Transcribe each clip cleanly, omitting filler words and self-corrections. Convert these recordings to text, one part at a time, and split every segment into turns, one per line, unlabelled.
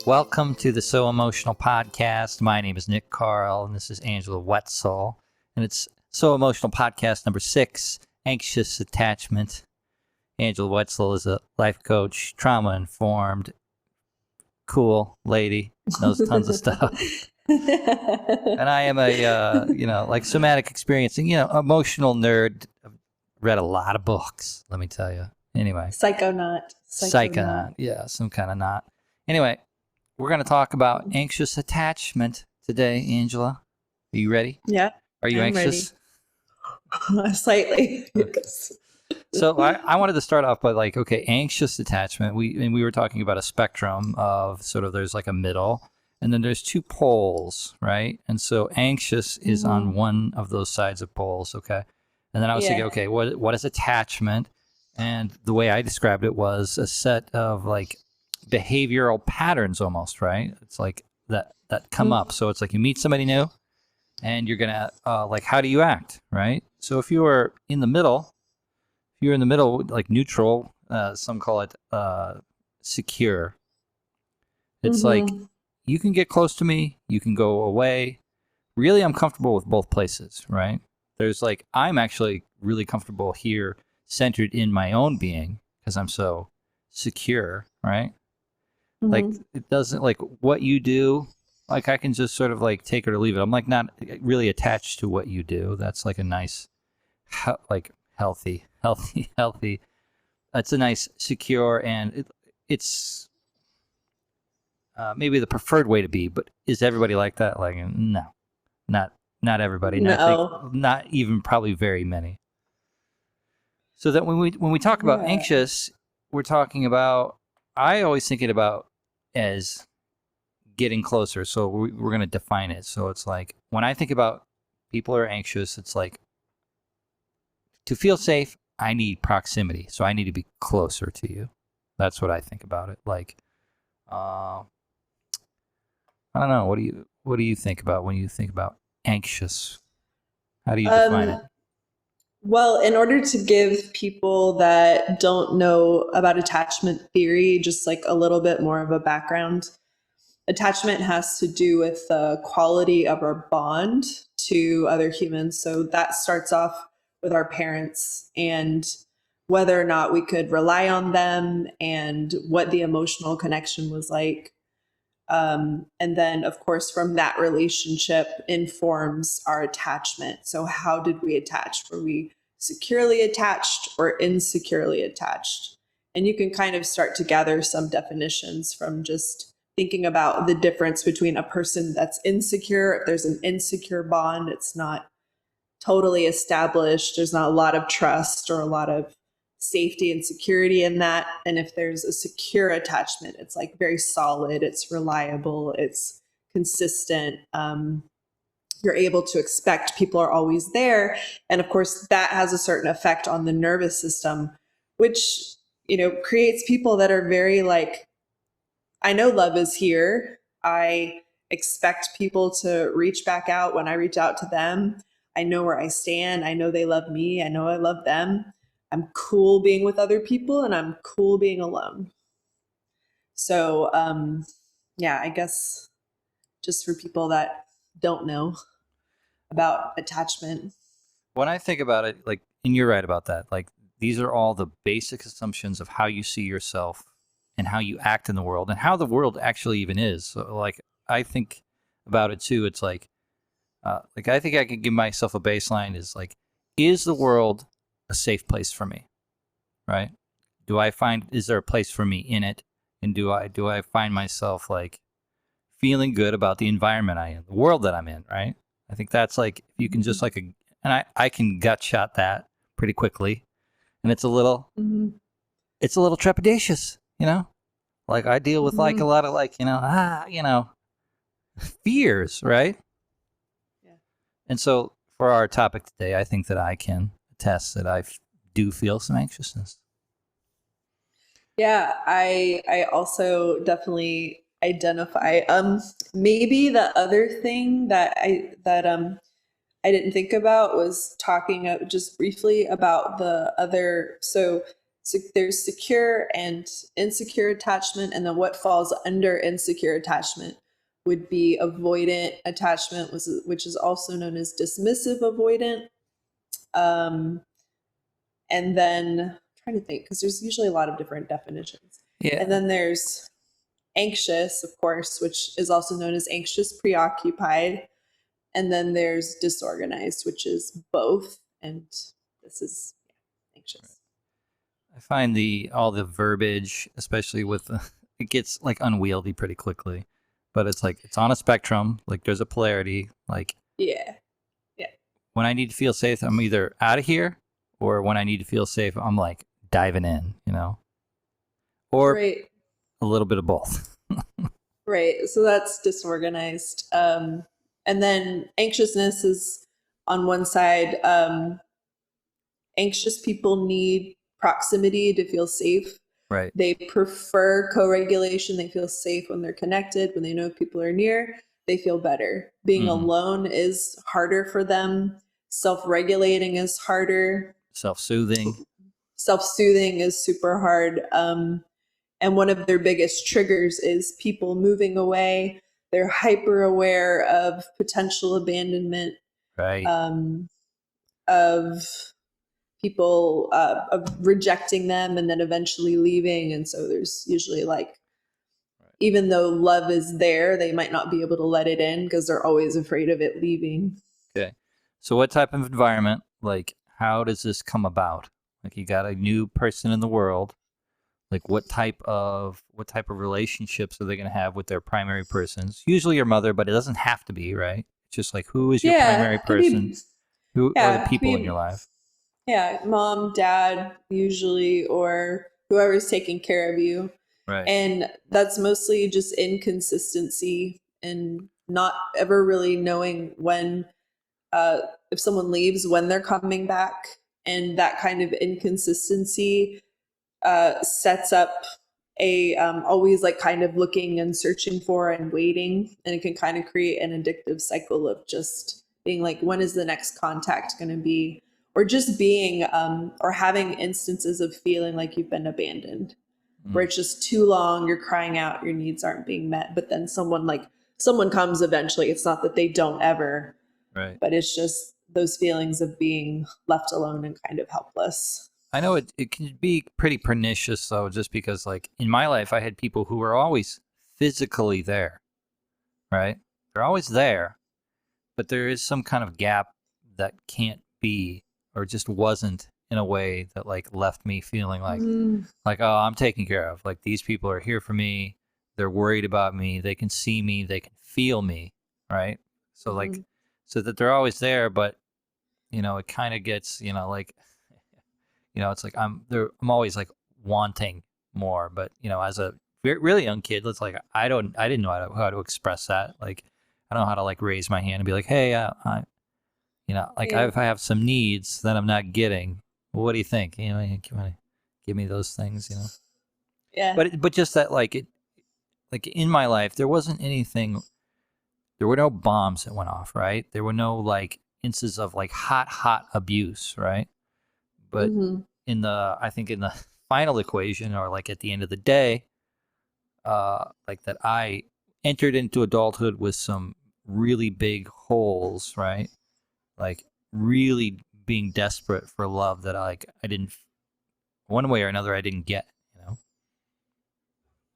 Welcome to the So Emotional podcast. My name is Nick Carl, and this is Angela Wetzel. And it's So Emotional podcast number 6, Anxious Attachment. Angela Wetzel is a life coach, trauma-informed, cool lady, knows tons of stuff. And I am a, somatic experiencing, emotional nerd. I've read a lot of books, let me tell you. Anyway.
Psychonaut.
Yeah, some kind of knot. Anyway, we're going to talk about anxious attachment today, Angela. Are you ready?
Yeah.
Are you anxious?
Ready. Slightly. Yes.
So I wanted to start off by anxious attachment. We were talking about a spectrum of sort of there's like a middle, and then there's two poles, right? And so anxious is on one of those sides of poles, okay? And then I was thinking, okay, what is attachment? And the way I described it was a set of like behavioral patterns almost, right? It's like that come up. So it's like you meet somebody new and you're gonna how do you act, right? So if you're in the middle, like neutral, some call it secure. It's like you can get close to me, you can go away. Really, I'm comfortable with both places, right? There's like I'm actually really comfortable here, centered in my own being because I'm so secure, right? Like it doesn't like what you do. Like I can just sort of like take it or leave it. I'm like not really attached to what you do. That's like a nice, healthy. It's a nice, secure, and it's maybe the preferred way to be. But is everybody like that? Like no, not everybody.
No.
I think not even probably very many. So that when we talk about anxious, we're talking about. I always think it about as getting closer. So we're going to define it. So it's like when I think about people who are anxious, it's like to feel safe, I need proximity. So I need to be closer to you. That's what I think about it. Like, I don't know. What do you think about when you think about anxious? How do you define it?
Well, in order to give people that don't know about attachment theory just like a little bit more of a background, attachment has to do with the quality of our bond to other humans. So that starts off with our parents and whether or not we could rely on them and what the emotional connection was like. And then, of course, from that relationship informs our attachment. So how did we attach? Were we securely attached or insecurely attached? And you can kind of start to gather some definitions from just thinking about the difference between a person that's insecure. If there's an insecure bond, it's not totally established. There's not a lot of trust or a lot of safety and security in that. And if there's a secure attachment, it's like very solid, it's reliable, it's consistent. You're able to expect people are always there. And of course, that has a certain effect on the nervous system, which, creates people that are very like, I know love is here. I expect people to reach back out when I reach out to them. I know where I stand. I know they love me. I know I love them. I'm cool being with other people and I'm cool being alone. So, I guess just for people that don't know about attachment.
When I think about it, and you're right about that, these are all the basic assumptions of how you see yourself and how you act in the world and how the world actually even is. So, I think about it too. It's I think I can give myself a baseline is the world a safe place for me, right? Is there a place for me in it? And do I find myself feeling good about the environment I am, the world that I'm in, right? I think that's if you can just and I can gut shot that pretty quickly. And it's a little trepidatious, I deal with a lot of fears, right?
Yeah.
And so for our topic today, I think that I can attest that I do feel some anxiousness.
Yeah, I also definitely identify. Maybe the other thing that I didn't think about was talking just briefly about the other. So there's secure and insecure attachment, and then what falls under insecure attachment would be avoidant attachment, which is also known as dismissive avoidant. And then I'm trying to think, because there's usually a lot of different definitions.
Yeah.
And then there's anxious, of course, which is also known as anxious preoccupied. And then there's disorganized, which is both. And this is anxious.
I find all the verbiage, especially with it gets like unwieldy pretty quickly. But it's like it's on a spectrum. Like there's a polarity. Like
Yeah.
when I need to feel safe, I'm either out of here, or when I need to feel safe, I'm like diving in, or
Right.
a little bit of both.
Right. So that's disorganized. And then anxiousness is on one side. Anxious people need proximity to feel safe.
Right.
They prefer co-regulation. They feel safe when they're connected, when they know people are near, they feel better. Being alone is harder for them. Self-regulating is harder.
Self-soothing
is super hard. And one of their biggest triggers is people moving away. They're hyper aware of potential abandonment.
Right.
Of people of rejecting them and then eventually leaving. And so there's usually even though love is there, they might not be able to let it in because they're always afraid of it leaving.
Okay. So what type of environment, like how does this come about? Like you got a new person in the world. Like what type of relationships are they going to have with their primary persons? Usually your mother, but it doesn't have to be, right? It's just like who is your primary person? Who are the people in your life?
Yeah, mom, dad, usually, or whoever's taking care of you.
Right.
And that's mostly just inconsistency and not ever really knowing when, if someone leaves, when they're coming back. And that kind of inconsistency sets up a always kind of looking and searching for and waiting. And it can kind of create an addictive cycle of just being like, when is the next contact going to be? Or just being or having instances of feeling like you've been abandoned, where it's just too long, you're crying out, your needs aren't being met, but then someone comes eventually. It's not that they don't ever,
right?
But it's just those feelings of being left alone and kind of helpless.
I know it can be pretty pernicious though, just because in my life I had people who were always physically there, right? They're always there, but there is some kind of gap that can't be or just wasn't in a way that left me feeling like oh, I'm taken care of. Like these people are here for me. They're worried about me. They can see me. They can feel me, right? So so that they're always there, but it kind of gets it's like I'm always wanting more, but as a really young kid, it's like I didn't know how to express that. Like I don't know how to raise my hand and be like, hey, if I have some needs that I'm not getting, well, what do you think? You want to give me those things,
Yeah.
But just that in my life, there wasn't anything. There were no bombs that went off, right? There were no instances of hot abuse, right? But I think in the final equation, or at the end of the day, that I entered into adulthood with some really big holes, right? Really being desperate for love that I didn't, one way or another, I didn't get,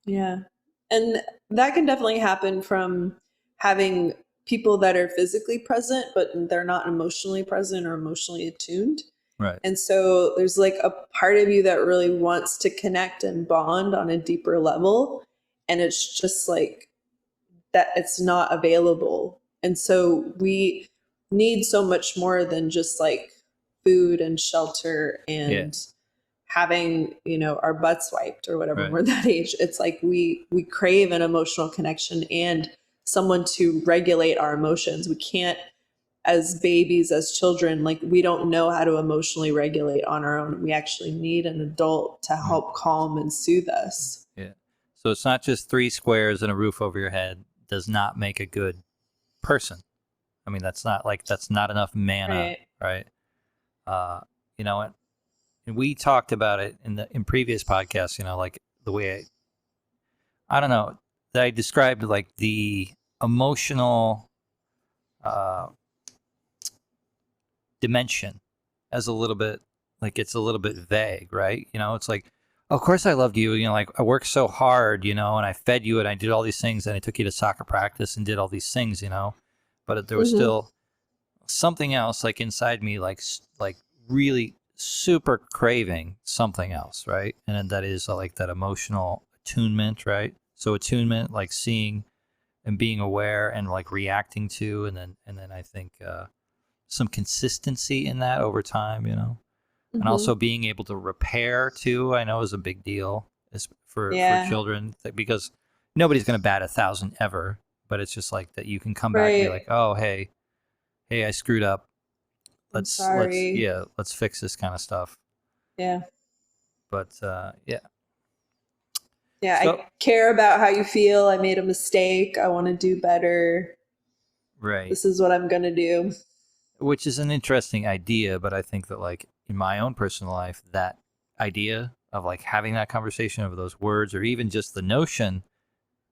Yeah. And that can definitely happen from having people that are physically present, but they're not emotionally present or emotionally attuned.
Right.
And so there's a part of you that really wants to connect and bond on a deeper level. And it's just that it's not available. And so we need so much more than just food and shelter and having, our butts wiped or whatever.
Right.
We're that age. It's we crave an emotional connection and someone to regulate our emotions. We can't, as babies, as children, we don't know how to emotionally regulate on our own. We actually need an adult to help calm and soothe us.
Yeah. So it's not just 3 squares and a roof over your head does not make a good person. I mean, that's not enough mana, right? and we talked about it in previous podcasts, like the way I don't know, that I described like the emotional uh, dimension as a little bit, like it's a little bit vague, right? It's like, of course I loved you, like I worked so hard, and I fed you and I did all these things and I took you to soccer practice and did all these things, but there was
Mm-hmm.
still something else like inside me, like really super craving something else, right? And then that is like that emotional attunement, right? So attunement, like seeing and being aware and like reacting to, and then I think some consistency in that over time, and
Mm-hmm.
also being able to repair too. I know is a big deal is for
Yeah.
children because nobody's going to bat 1,000 ever, but it's just like that you can come back and be
Right.
like, oh hey, I screwed up.
I'm
Let's
sorry.
yeah, let's fix this kind of stuff.
Yeah.
But yeah,
Yeah.
so
I care about how you feel. I made a mistake. I want to do better.
right,
This is what I'm going to do.
which is an interesting idea, but I think that like in my own personal life, that idea of like having that conversation over those words or even just the notion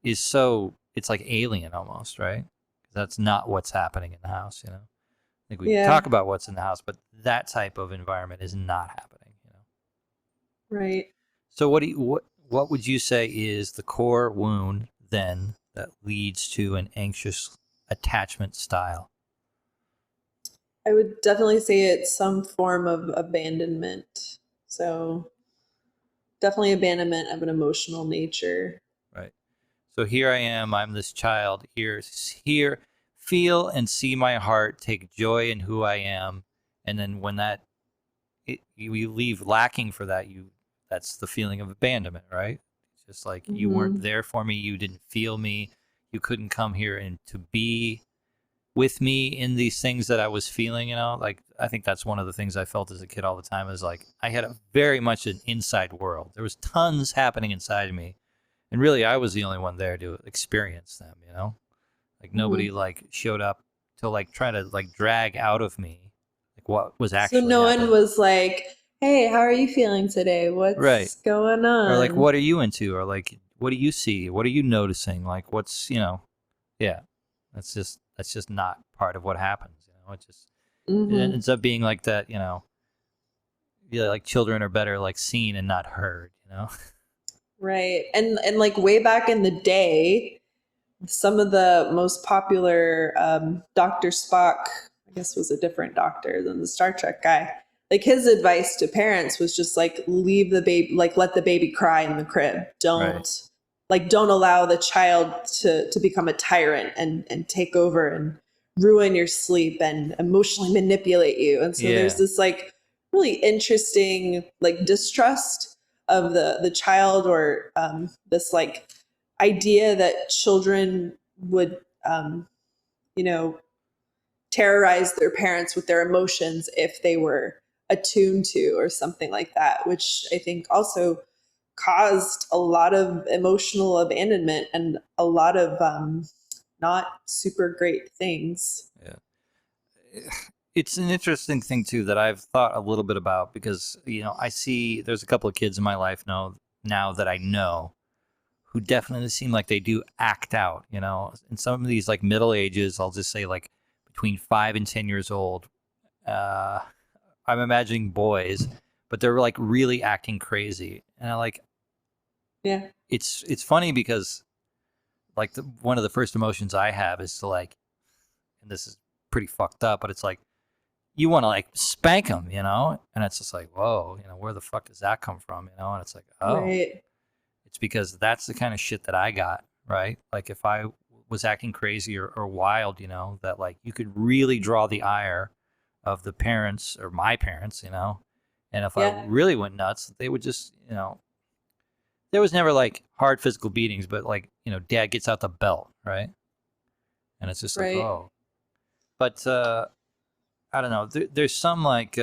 is so it's like alien almost, right? That's not what's happening in the house. I think we can
Yeah.
talk about what's in the house, but that type of environment is not happening.
Right.
So what would you say is the core wound then that leads to an anxious attachment style?
I would definitely say it's some form of abandonment. So definitely abandonment of an emotional nature.
Right. So here I am, I'm this child here, feel and see my heart, take joy in who I am, and then when you leave lacking for that, that's the feeling of abandonment, right? It's just like you weren't
Mm-hmm.
there for me, you didn't feel me, you couldn't come here and to be with me in these things that I was feeling, like I think that's one of the things I felt as a kid all the time is like I had a very much an inside world. There was tons happening inside of me. And really I was the only one there to experience them. Like
Mm-hmm.
nobody like showed up to like try to like drag out of me like what was
So
actually
no one
happening.
was like, hey, how are you feeling today?
Right.
What's going
Or like
on?
what are you into? Or like what do you see? What are you noticing? Like what's. Yeah. That's just not part of what happens. It
Mm-hmm.
ends up being like that. Yeah, like children are better like seen and not heard.
Right. And like way back in the day, some of the most popular Dr. Spock, I guess, was a different doctor than the Star Trek guy. Like his advice to parents was just like leave the baby, like let the baby cry in the crib.
Right.
Don't allow the child to become a tyrant and take over and ruin your sleep and emotionally manipulate you. And so there's
Yeah.
this like really interesting like distrust of the child or this like idea that children would, you know, terrorize their parents with their emotions if they were attuned to or something like that, which I think also caused a lot of emotional abandonment and a lot of not super great things.
Yeah. It's an interesting thing too that I've thought a little bit about because I see there's a couple of kids in my life now that I know who definitely seem like they do act out. In some of these like middle ages, I'll just say like between 5 and 10 years old. Uh, I'm imagining boys, but they're like really acting crazy, and I like
Yeah.
it's funny because like one of the first emotions I have is to like, and this is pretty fucked up, but it's like you want to like spank them, and it's just like, whoa, where the fuck does that come from, and it's like, oh,
Right.
it's because that's the kind of shit that I got, right? Like if I was acting crazy or wild, that like you could really draw the ire of the parents or my parents, and if I
Yeah.
really went nuts, they would just, there was never like hard physical beatings, but like, dad gets out the belt, right? And it's just like,
Right.
oh, but I don't know. There's some like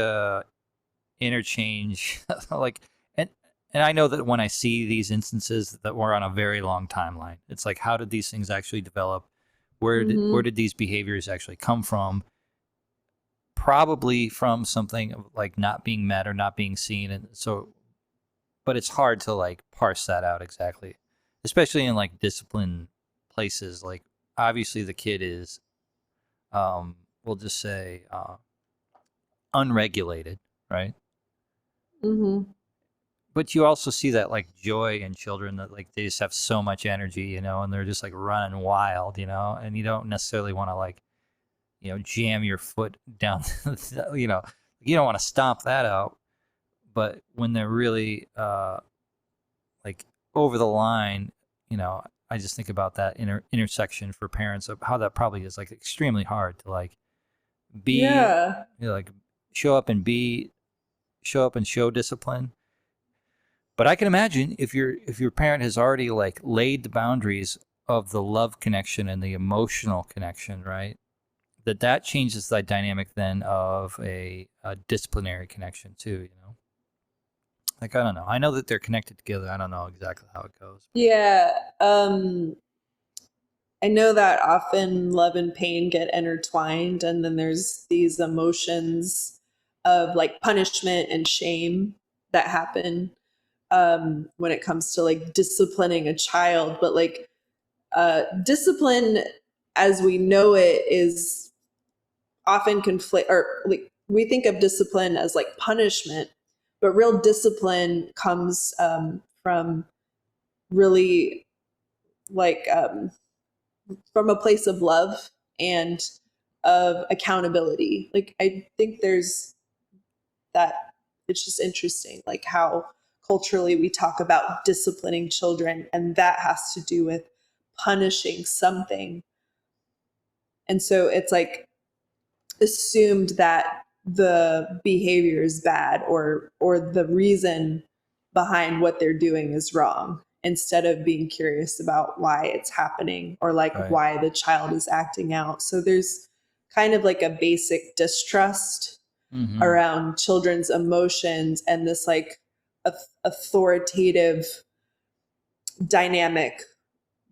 interchange, like, and I know that when I see these instances that were on a very long timeline, it's like, how did these things actually develop? Where
Mm-hmm.
did these behaviors actually come from? probably from something of, like, not being met or not being seen, and so, but it's hard to like parse that out exactly, especially in like disciplined places. Like, obviously the kid is, we'll just say, unregulated, right?
Mm-hmm.
But you also see that like joy in children, that like they just have so much energy, you know, and they're just like running wild, you know, and you don't necessarily want to like, you know, jam your foot down, you know, you don't want to stomp that out. But when they're really like over the line, you know, I just think about that intersection for parents of how that probably is like extremely hard to like be,
Yeah.
you know, like show up and be, show up and show discipline. But I can imagine if your parent has already like laid the boundaries of the love connection and the emotional connection, right? That changes the dynamic then of a disciplinary connection too, you know? Like, I don't know. I know that they're connected together. I don't know exactly how it goes.
Yeah. I know that often love and pain get intertwined, and then there's these emotions of like punishment and shame that happen when it comes to like disciplining a child. But like discipline as we know it is often conflict, or like we think of discipline as like punishment, but real discipline comes from really like from a place of love and of accountability. Like I think there's that, it's just interesting like how culturally we talk about disciplining children, and that has to do with punishing something. And so it's like assumed that the behavior is bad, or the reason behind what they're doing is wrong, instead of being curious about why it's happening, or like
Right.
why the child is acting out. So there's kind of like a basic distrust
Mm-hmm.
around children's emotions, and this like authoritative dynamic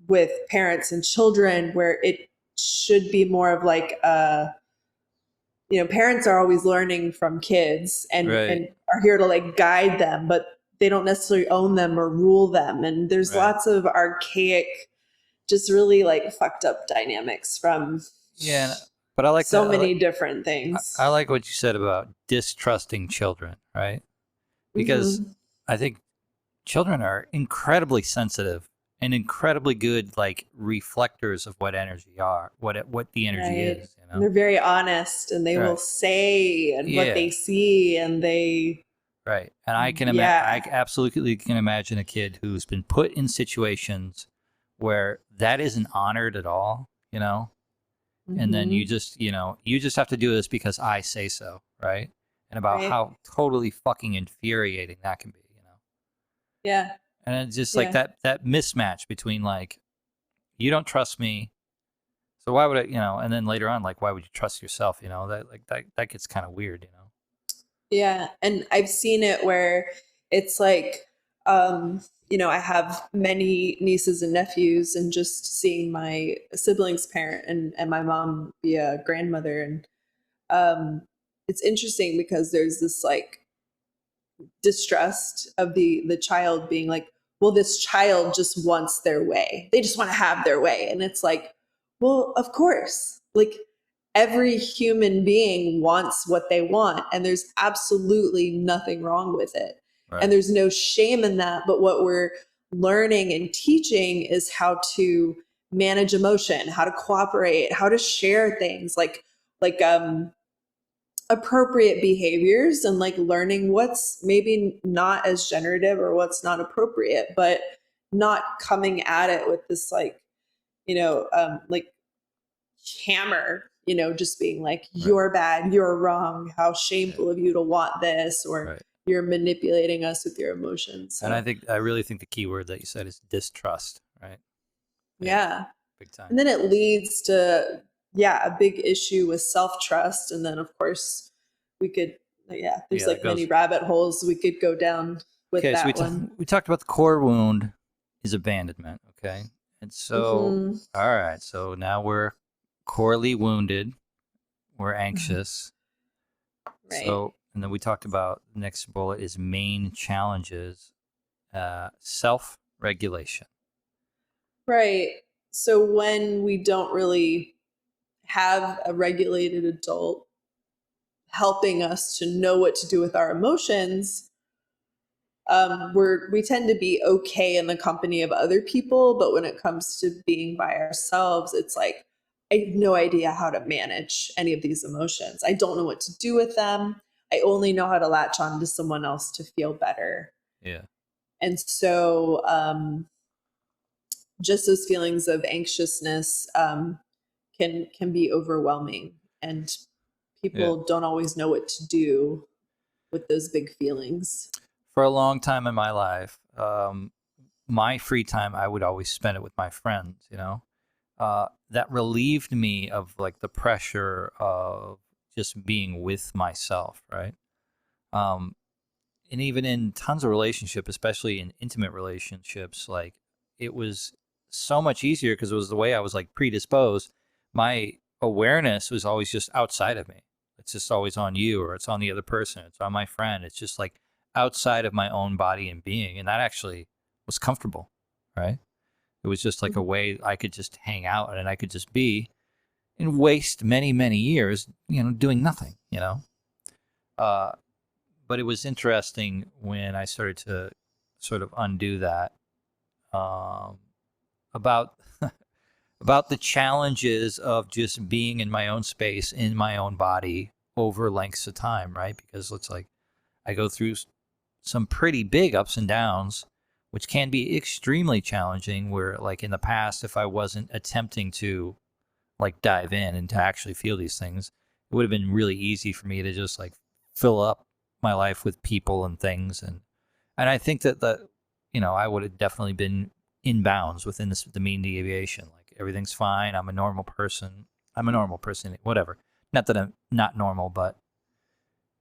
with parents and children, where it should be more of like a, you know, parents are always learning from kids,
Right.
and are here to like guide them, but they don't necessarily own them or rule them. And there's
Right.
lots of archaic, just really like fucked up dynamics from
Yeah, but I like
so
that.
many different things.
I like what you said about distrusting children, right? Because
Mm-hmm.
I think children are incredibly sensitive and incredibly good like reflectors of what energy are, what the energy
Right.
is, you
And
know?
they're very honest, and they will
Right.
say and what
Yeah.
they see, and they,
Right. And I
yeah.
absolutely can imagine a kid who's been put in situations where that isn't honored at all, you know? And then
Mm-hmm.
you just have to do this because I say so, right? And about
Right.
how totally fucking infuriating that can be, you know?
Yeah.
And it's just like
Yeah.
that mismatch between like, you don't trust me, so why would I, you know? And then later on, like, why would you trust yourself? You know, that gets kind of weird, you know?
Yeah, and I've seen it where it's like, you know, I have many nieces and nephews, and just seeing my siblings parent, and my mom be a grandmother, and um, it's interesting because there's this like distrust of the child being like, well, this child just wants their way, they just want to have their way. And it's like, well, of course, like every human being wants what they want, and there's absolutely nothing wrong with it, and
Right.
there's no shame in that. But what we're learning and teaching is how to manage emotion, how to cooperate, how to share things, like appropriate behaviors, and like learning what's maybe not as generative or what's not appropriate, but not coming at it with this like, like hammer, just being like,
Right.
you're bad, you're wrong, how
Yeah.
shameful of you to want this, or
Right.
you're manipulating us with your emotions.
And
So
I really think the key word that you said is distrust, right? Yeah,
yeah.
big time.
And then it leads to, yeah, a big issue with self-trust. And then of course we could, yeah, there's
Yeah, that
like many
goes.
rabbit holes we could go down with
Okay, so
that one.
we talked about the core wound is abandonment, okay? And so,
Hmm.
all right, so now we're corely wounded, we're anxious.
Right.
So, and then we talked about the next bullet is main challenges, self-regulation.
Right. So when we don't really have a regulated adult helping us to know what to do with our emotions, we tend to be okay in the company of other people, but when it comes to being by ourselves, it's like I have no idea how to manage any of these emotions. I don't know what to do with them. I only know how to latch on to someone else to feel better.
Yeah.
And so just those feelings of anxiousness can be overwhelming, and
Yeah.
people don't always know what to do with those big feelings.
For a long time in my life, my free time, I would always spend it with my friends, that relieved me of like the pressure of just being with myself, right? Um, and even in tons of relationships, especially in intimate relationships, like it was so much easier because it was the way I was like predisposed. My awareness was always just outside of me. It's just always on you, or it's on the other person, it's on my friend. It's just like outside of my own body and being. And that actually was comfortable, right? It was just like a way I could just hang out and I could just be and waste many, many years, doing nothing, Uh, but it was interesting when I started to sort of undo that, um, about about the challenges of just being in my own space, in my own body over lengths of time, right? Because it's like I go through some pretty big ups and downs, which can be extremely challenging. Where, like in the past, if I wasn't attempting to like dive in and to actually feel these things, it would have been really easy for me to just like fill up my life with people and things. And I think that I would have definitely been in bounds within the mean deviation. Like everything's fine. I'm a normal person. Whatever. Not that I'm not normal, but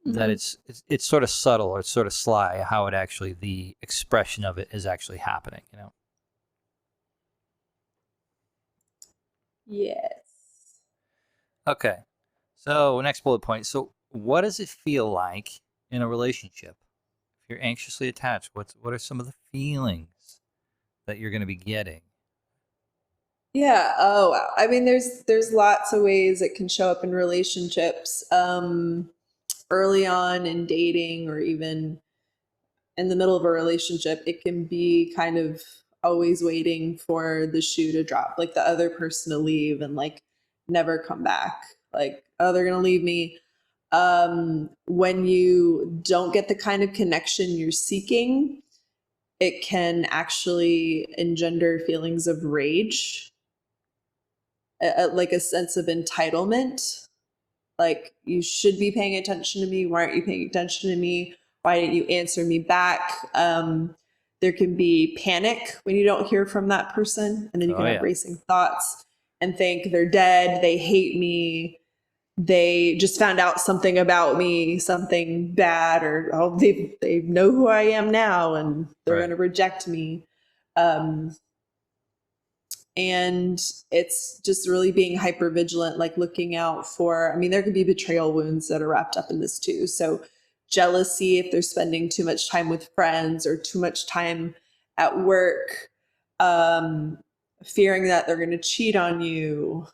that
Mm-hmm.
it's sort of subtle, or it's sort of sly how it actually, the expression of it is actually happening.
Yes.
Okay. So next bullet point. So what does it feel like in a relationship? If you're anxiously attached, what are some of the feelings that you're going to be getting?
Yeah. Oh, wow. I mean, there's lots of ways it can show up in relationships. Early on in dating, or even in the middle of a relationship, it can be kind of always waiting for the shoe to drop, like the other person to leave and like never come back. Like, oh, they're gonna leave me. When you don't get the kind of connection you're seeking, it can actually engender feelings of rage, like a sense of entitlement. Like, you should be paying attention to me. Why aren't you paying attention to me? Why didn't you answer me back? There can be panic when you don't hear from that person. And then you
Oh
can have
yeah.
racing thoughts and think they're dead, they hate me, they just found out something about me, something bad, or oh, they know who I am now and they're going
Right.
to reject me. Um, and it's just really being hyper vigilant, like looking out for, I mean, there could be betrayal wounds that are wrapped up in this too. So jealousy, if they're spending too much time with friends or too much time at work, um, fearing that they're going to cheat on you,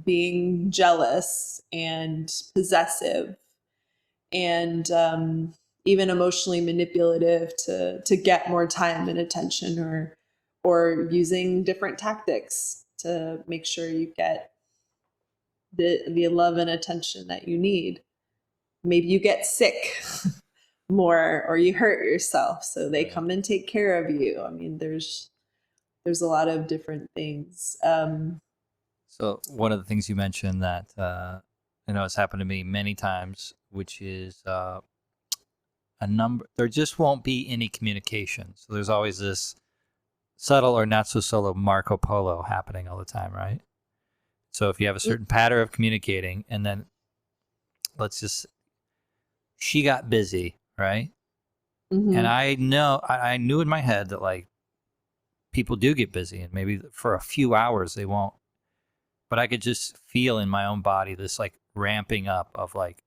being jealous and possessive, and even emotionally manipulative to get more time and attention, or using different tactics to make sure you get the love and attention that you need. Maybe you get sick more, or you hurt yourself, so they
Right.
come and take care of you. I mean, there's a lot of different things.
So one of the things you mentioned that has happened to me many times, which is a number. There just won't be any communication. So there's always this subtle or not so subtle Marco Polo happening all the time, right? So if you have a certain pattern of communicating, and then let's just, she got busy, right? And
Mhm.
I knew in my head that like people do get busy, and maybe for a few hours they won't. But I could just feel in my own body this like ramping up of like,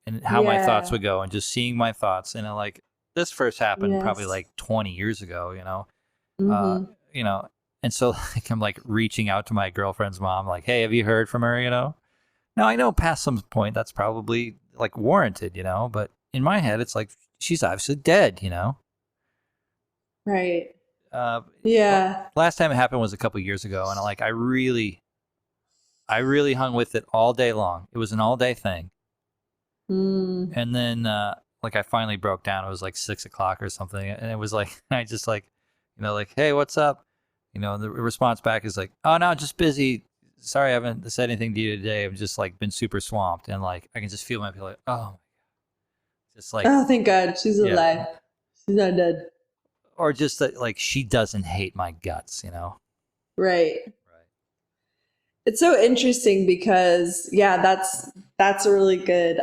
and how my thoughts
Yeah.
would go, and just seeing my thoughts. And like this first happened probably
Yes.
like 20 years ago, uh,
Mm-hmm.
you know, and so like I'm like reaching out to my girlfriend's mom, like, hey, have you heard from her? Now I know past some point that's probably like warranted, but in my head it's like she's obviously dead.
Right.
Uh,
Yeah.
last time it happened was a couple years ago, and like I really hung with it all day long. It was an all day thing,
Mm.
and then like I finally broke down. It was like 6 o'clock or something, and it was like I just like, like, hey, what's up? And the response back is like, oh no, just busy. Sorry, I haven't said anything to you today. I've just like been super swamped, and like I can just feel my like, oh, just like,
Oh, thank God she's
yeah,
alive. She's not dead.
or just that like she doesn't hate my guts.
Right.
Right.
It's so interesting because yeah, that's a really good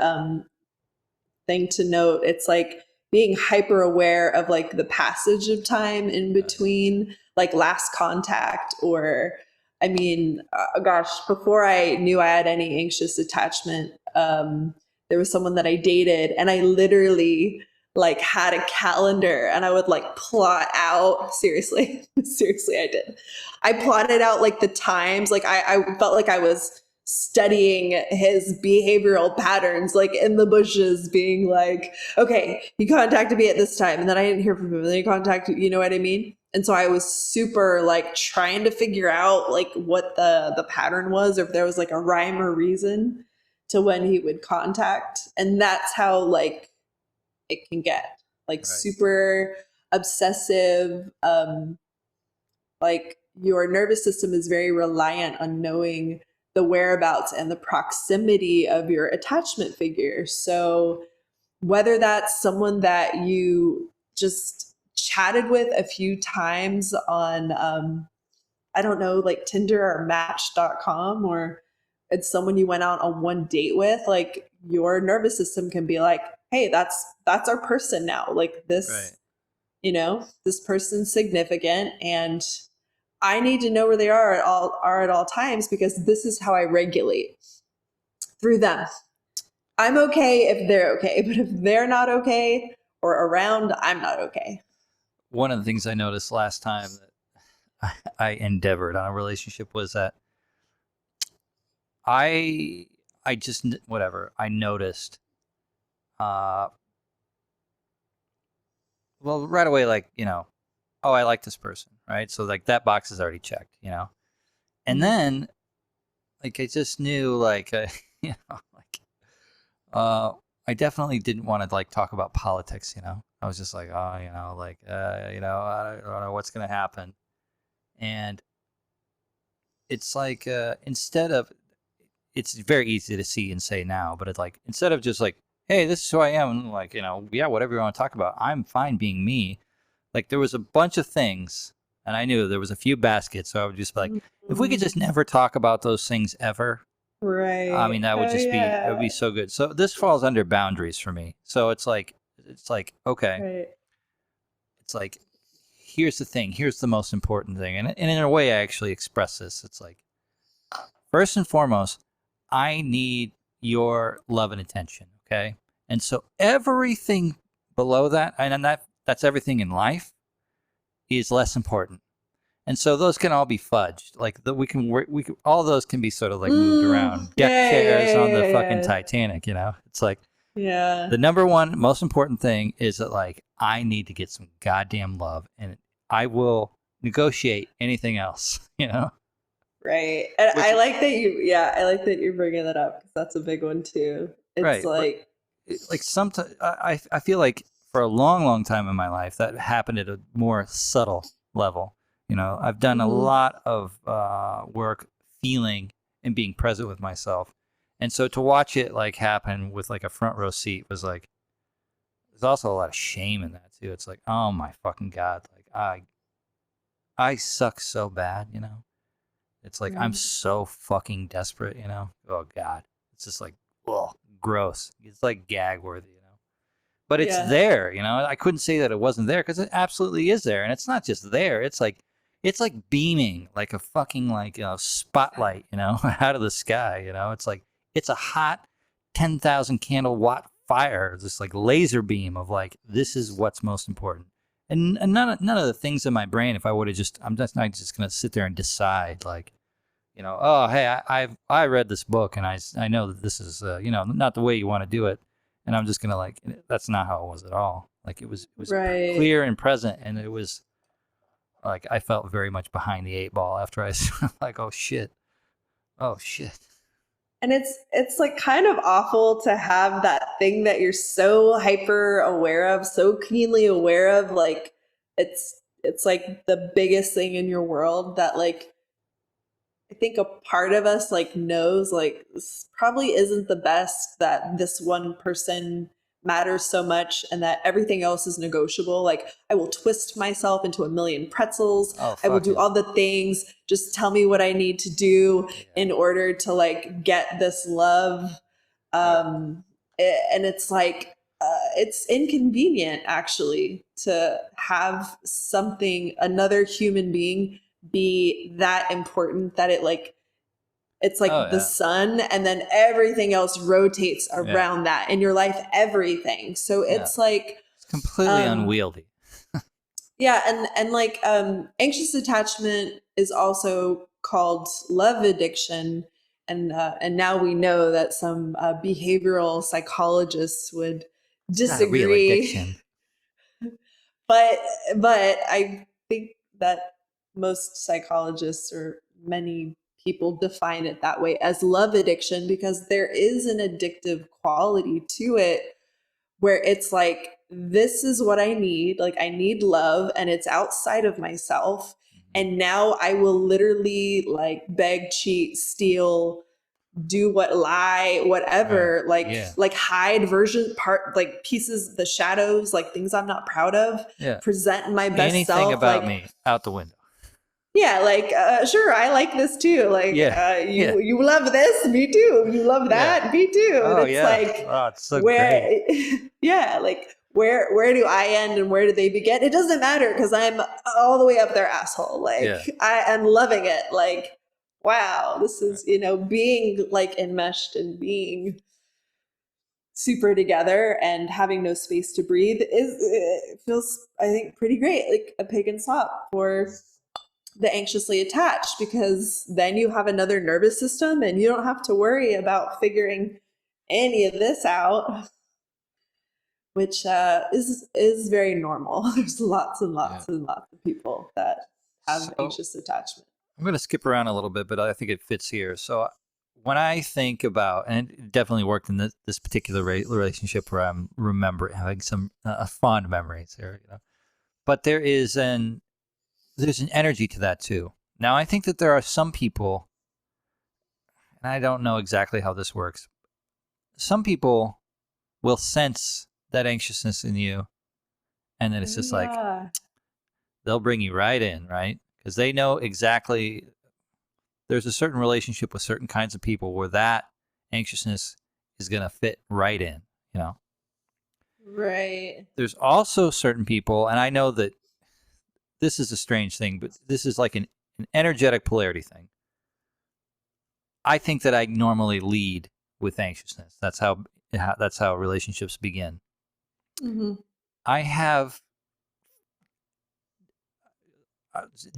thing to note. It's like being hyper aware of like the passage of time in
Yes.
between like last contact or I mean, gosh, before I knew I had any anxious attachment, there was someone that I dated and I literally like had a calendar and I would like plot out seriously, seriously, I did. I plotted out like the times, like I felt like I was studying his behavioral patterns, like in the bushes, being like, okay, he contacted me at this time, and then I didn't hear from him, and then he contacted, you know what I mean? And so I was super like trying to figure out like what the pattern was, or if there was like a rhyme or reason to when he would contact. And that's how like it can get like
Right.
super obsessive. Like your nervous system is very reliant on knowing the whereabouts and the proximity of your attachment figure. So whether that's someone that you just chatted with a few times on I don't know, like Tinder or match.com, or it's someone you went out on one date with, like your nervous system can be like, hey, that's our person now. Like
Right.
this, this person's significant and I need to know where they are at all times because this is how I regulate through them. I'm okay if they're okay, but if they're not okay or around, I'm not okay.
One of the things I noticed last time that I endeavored on a relationship was that I just whatever I noticed. Uh, well, right away, like oh, I like this person, right? So like that box is already checked. And then like I just knew like like I definitely didn't want to like talk about politics. I was just like, oh, like I don't know what's gonna happen. And it's like instead of it's very easy to see and say now, but it's like instead of just like, hey, this is who I am, and like yeah, whatever you want to talk about, I'm fine being me. Like there was a bunch of things, and I knew there was a few baskets, so I would just be like, if we could just never talk about those things ever, I mean,
Right.
that would
Oh,
just be it would be
yeah.
so good. So this falls under boundaries for me. So it's like okay,
Right.
it's like here's the thing, here's the most important thing, and in a way, I actually express this. It's like first and foremost, I need your love and attention. Okay. And so everything below that, and that's everything in life, is less important. And so those can all be fudged. Like we can all those can be sort of like moved around. Deck
Yeah, yeah,
chairs on the
yeah,
fucking
yeah.
Titanic. It's like
Yeah.
the number one most important thing is that like I need to get some goddamn love, and I will negotiate anything else.
Right. And
Which
I like that you're bringing that up because that's a big one too. It's
right, but
like,
like sometimes I feel like for a long, long time in my life that happened at a more subtle level. I've done a
mhm.
lot of work feeling and being present with myself, and so to watch it like happen with like a front row seat was like there's also a lot of shame in that too. It's like, oh my fucking god, like I suck so bad. It's like I'm
Right.
so fucking desperate. Oh god, it's just like, ugh, gross. It's like gag worthy. But it's
Yeah.
there. I couldn't say that it wasn't there because it absolutely is there, and it's not just there. It's like beaming like a fucking like spotlight, out of the sky. It's like it's a hot 10,000 candle watt fire, this like laser beam of like, this is what's most important. And none of the things in my brain, if I would have just, I'm just not just going to sit there and decide like, oh, hey, I read this book and I know that this is, not the way you want to do it. And I'm just going to like, that's not how it was at all. Like it was
Right.
clear and present. And it was like, I felt very much behind the 8 ball after I like, oh shit.
And it's like kind of awful to have that thing that you're so hyper aware of, so keenly aware of, like it's like the biggest thing in your world that like I think a part of us like knows like this probably isn't the best, that this one person matters so much and that everything else is negotiable. Like I will twist myself into a million pretzels.
Oh,
I will
fuck
do
yeah.
all the things. Just tell me what I need to do in order to like get this love. And it's like it's inconvenient actually to have something, another human being be that important that it like it's like
Oh,
the
yeah.
sun and then everything else rotates around that in your life, everything. So it's like
it's completely unwieldy.
and like anxious attachment is also called love addiction, and now we know that some behavioral psychologists would
It's not a real
disagree.
addiction.
but I think that most psychologists or many people define it that way as love addiction because there is an addictive quality to it where it's like this is what I need, like I need love and it's outside of myself, and now I will literally like beg, cheat, steal, do what, lie, whatever, like hide version part, like pieces, the shadows, like things I'm not proud of, present my best
anything
self,
about
like
me out the window.
Yeah, like sure, I like this too. Like you love this, me too. You love that, me too.
Oh,
and it's like
it's so
where
great.
yeah, like where do I end and where do they begin? It doesn't matter because I'm all the way up their asshole. Like I am loving it. Like wow, this is being like enmeshed and being super together and having no space to breathe it feels, I think, pretty great, like a pig and slop for the anxiously attached, because then you have another nervous system and you don't have to worry about figuring any of this out, which is very normal. There's lots and lots and lots of people that have anxious attachment.
I'm going to skip around a little bit, but I think it fits here. So when I think about, and it definitely worked in this particular relationship where I'm remembering having some fond memories here, but there's an energy to that too. Now I think that there are some people, and I don't know exactly how this works. Some people will sense that anxiousness in you, and then it's just like they'll bring you right in, right? Because they know exactly. There's a certain relationship with certain kinds of people where that anxiousness is going to fit right in,
Right.
There's also certain people, and I know that this is a strange thing, but this is like an energetic polarity thing. I think that I normally lead with anxiousness. That's how relationships begin.
Mm-hmm.
I have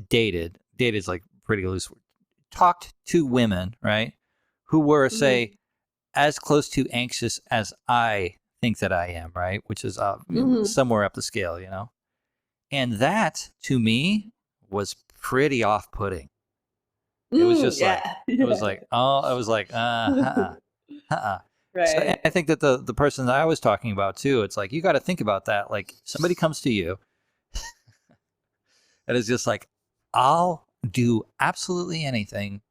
dated is like pretty loose word, talked to women, right, who were, say, as close to anxious as I think that I am, right, which is somewhere up the scale, and that to me was pretty off-putting. It was just like it was like
Right.
So I think that the person that I was talking about too, it's like you got to think about that. Like somebody comes to you and it's just like, I'll do absolutely anything,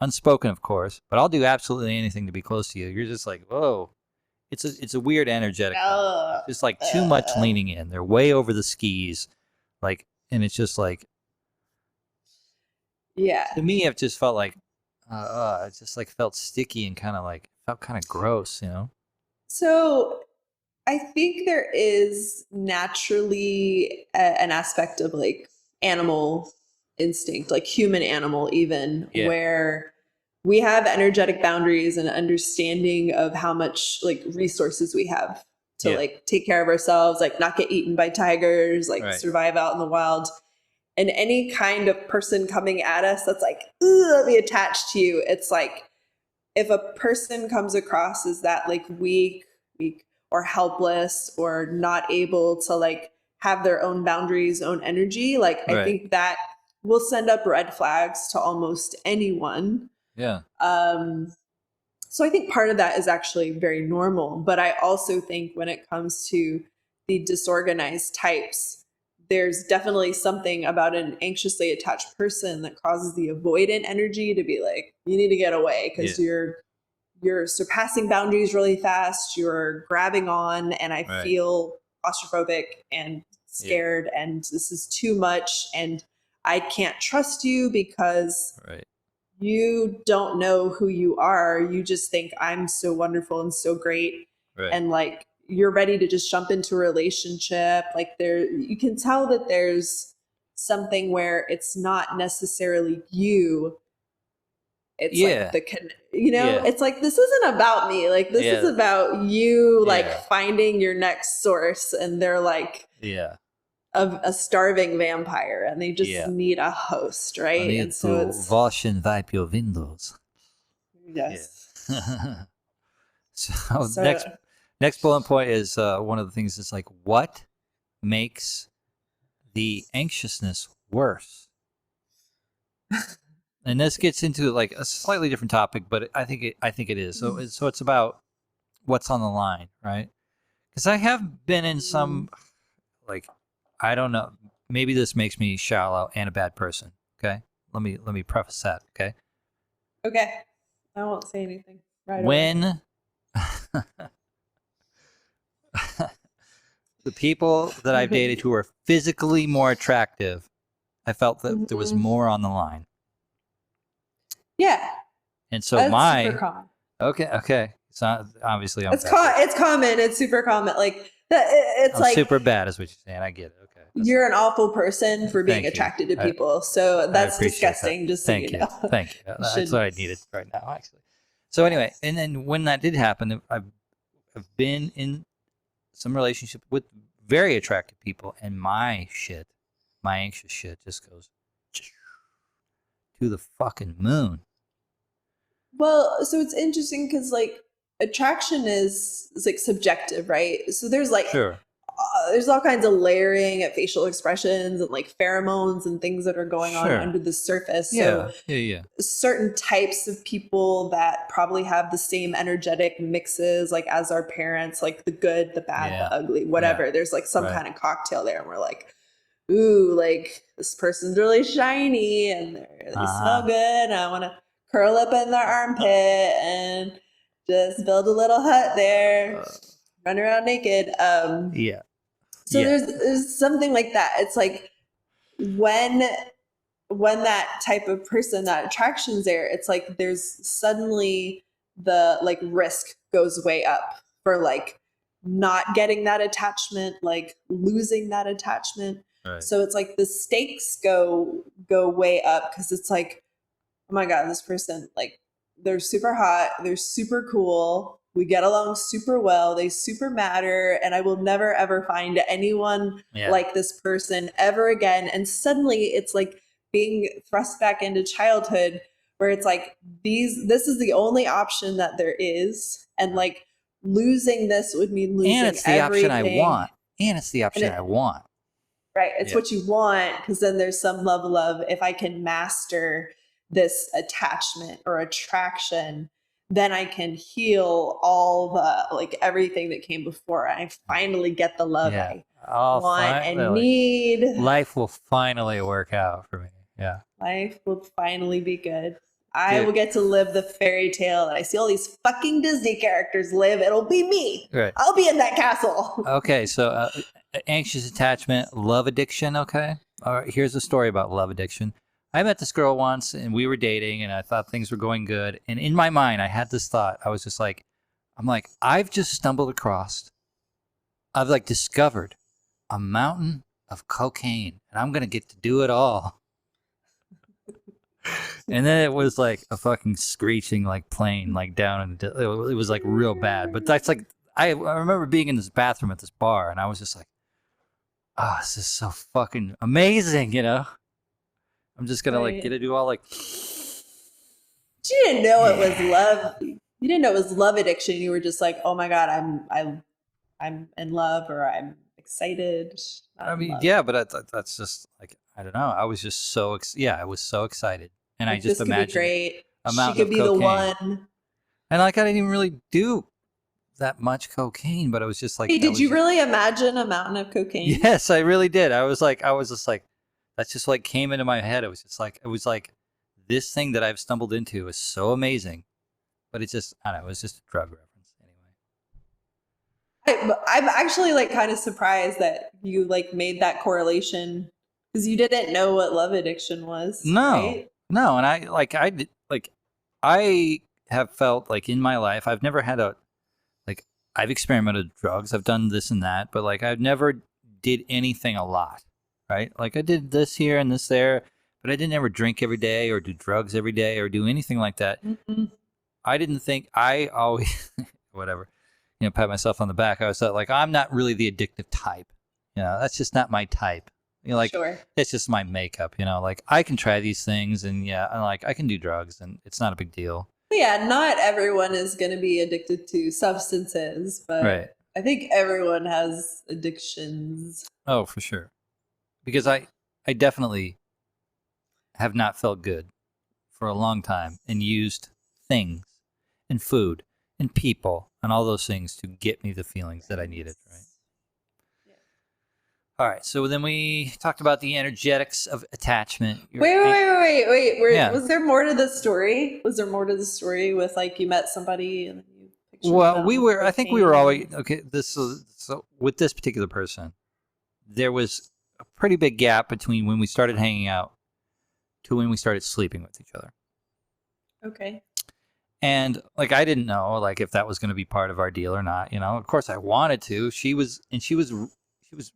unspoken, of course, but I'll do absolutely anything to be close to you. You're just like, whoa, it's a weird energetic thing. It's just like too much leaning in. They're way over the skis, like, and it's just like, to me, it just felt like, it just like felt sticky and kind of like felt kind of gross,
So I think there is naturally an aspect of like animal instinct, like human animal even, where we have energetic boundaries and understanding of how much like resources we have to like take care of ourselves, like not get eaten by tigers, like survive out in the wild. And any kind of person coming at us that's like, let me attach to you. It's like, if a person comes across as that like weak or helpless or not able to like have their own boundaries, own energy, like I think that will send up red flags to almost anyone.
Yeah.
So I think part of that is actually very normal. But I also think when it comes to the disorganized types, there's definitely something about an anxiously attached person that causes the avoidant energy to be like, you need to get away because you're surpassing boundaries really fast. You're grabbing on, and I feel claustrophobic and scared, and this is too much, and I can't trust you because you don't know who you are. You just think I'm so wonderful and so great. And like, you're ready to just jump into a relationship. Like you can tell that there's something where it's not necessarily you. It's like it's like, this isn't about me. Like this is about you, like finding your next source. And they're like, of a starving vampire, and they just need a host, right?
I need
and so
to wash and wipe your windows.
Yes.
So next bullet point is one of the things is like, what makes the anxiousness worse? And this gets into like a slightly different topic, but I think it is. So it's about what's on the line, right? Because I have been in some like, I don't know. Maybe this makes me shallow and a bad person. Okay, let me preface that. Okay.
Okay, I won't say anything. Right.
When the people that I've dated who are physically more attractive, I felt that there was more on the line.
Yeah.
And so
that's super common.
Okay. It's not obviously
it's common. It's super common. Like it's
I'm
like
super bad is what you're saying. I get it. Okay.
You're an awful person for being attracted to people. So that's disgusting.
That.
Just so you know.
Thank you. That's what I needed right now, actually. So anyway, and then when that did happen, I've been in some relationship with very attractive people, and my anxious shit just goes to the fucking moon.
Well, so it's interesting because like attraction is like subjective, right? So there's like there's all kinds of layering at facial expressions and like pheromones and things that are going on under the surface. So certain types of people that probably have the same energetic mixes, like as our parents, like the good, the bad, the ugly, whatever. There's like some kind of cocktail there, and we're like, ooh, like this person's really shiny and they smell good. And I want to curl up in their armpit and just build a little hut there, run around naked. So there's something like that. It's like when that type of person, that attraction's there, it's like there's suddenly the like risk goes way up for like not getting that attachment, like losing that attachment. So it's like the stakes go way up because it's like, oh my God, this person, like they're super hot, they're super cool, we get along super well, they super matter, and I will never ever find anyone like this person ever again. And suddenly it's like being thrust back into childhood where it's like this is the only option that there is, and like losing this would mean losing everything.
And it's the option I want. I want.
Right. It's what you want, because then there's some level of, if I can master this attachment or attraction, then I can heal all the like everything that came before. I finally get the love I want and need.
Life will finally work out for me. Yeah.
Life will finally be good. I will get to live the fairy tale that I see all these fucking Disney characters live. It'll be me.
Right.
I'll be in that castle.
Okay, so anxious attachment, love addiction. Okay. All right. Here's a story about love addiction. I met this girl once and we were dating and I thought things were going good. And in my mind, I had this thought. I was just like, I've just stumbled across, I've like discovered a mountain of cocaine and I'm going to get to do it all. And then it was like a fucking screeching like plane like down, and it was like real bad. But that's like I remember being in this bathroom at this bar, and I was just like, "Oh, this is so fucking amazing," you know. I'm just gonna like get
Right.
to do all like,
But you didn't know it was
yeah.
love. You didn't know it was love addiction. You were just like, oh my god, I'm in love, or I'm excited, not
I
in
mean,
love.
yeah, but that's just like I don't know. I was just so yeah, I was so excited, and I
Like
just
this could be
imagined
great.
a
She
mountain
could
of
be the
cocaine,
one.
and like I didn't even really do that much cocaine, but it was just like
Hey,
that
did
was
you
just
really imagine a mountain of cocaine?
yes, I really did. I was just like that's just like came into my head. It was like this thing that I've stumbled into is so amazing, but it's just I don't know. It was just a drug reference anyway.
I'm actually like kind of surprised that you like made that correlation because you didn't know what love addiction was,
No,
right?
no, and I did like I have felt like in my life I've never had a like I've experimented with drugs, I've done this and that, but like I've never did anything a lot, right? Like I did this here and this there, but I didn't ever drink every day or do drugs every day or do anything like that.
Mhm.
I didn't think I always whatever, you know, pat myself on the back. I was like I'm not really the addictive type. You know, that's just not my type. You know, like
Sure.
it's just my makeup, you know, like I can try these things and yeah, and like I can do drugs and it's not a big deal.
But yeah, not everyone is going to be addicted to substances,
Right.
but I think everyone has addictions.
Oh, for sure. Because I definitely have not felt good for a long time and used things and food and people and all those things to get me the feelings that I needed, right?
Yeah.
All right. So then we talked about the energetics of attachment.
Was
Yeah.
there more to the story? Was there more to the story with like you met somebody and then you pictured the
Well, we
mountain of
were. I think we were
cocaine?
always okay. So with this particular person, there was a pretty big gap between when we started hanging out to when we started sleeping with each other.
Okay.
And like I didn't know like if that was going to be part of our deal or not. You know, of course I wanted to. She was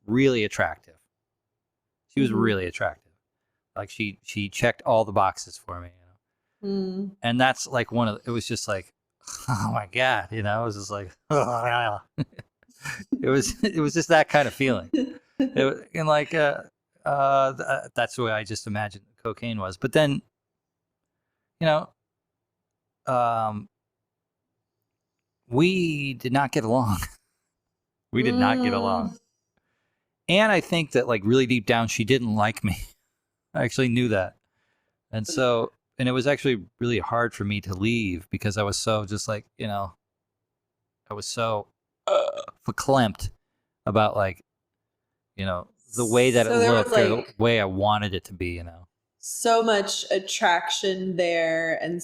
really attractive. She was
Mm-hmm.
really attractive. Like she checked all the boxes for me. You know,
Mm.
and that's like one of. It was just like, oh my god. You know, it was just like, it was just that kind of feeling. And like that's the way I just imagined cocaine was. But then you know, um, we did not get along. We did not get along.
Mm.
And I think that like really deep down she didn't like me. I actually knew that. And so and it was actually really hard for me to leave because I was so just like, you know, I was so verklempt about like, you know, the way that it
So there was
looked or the
like
way I wanted it to be, you know.
so much attraction there and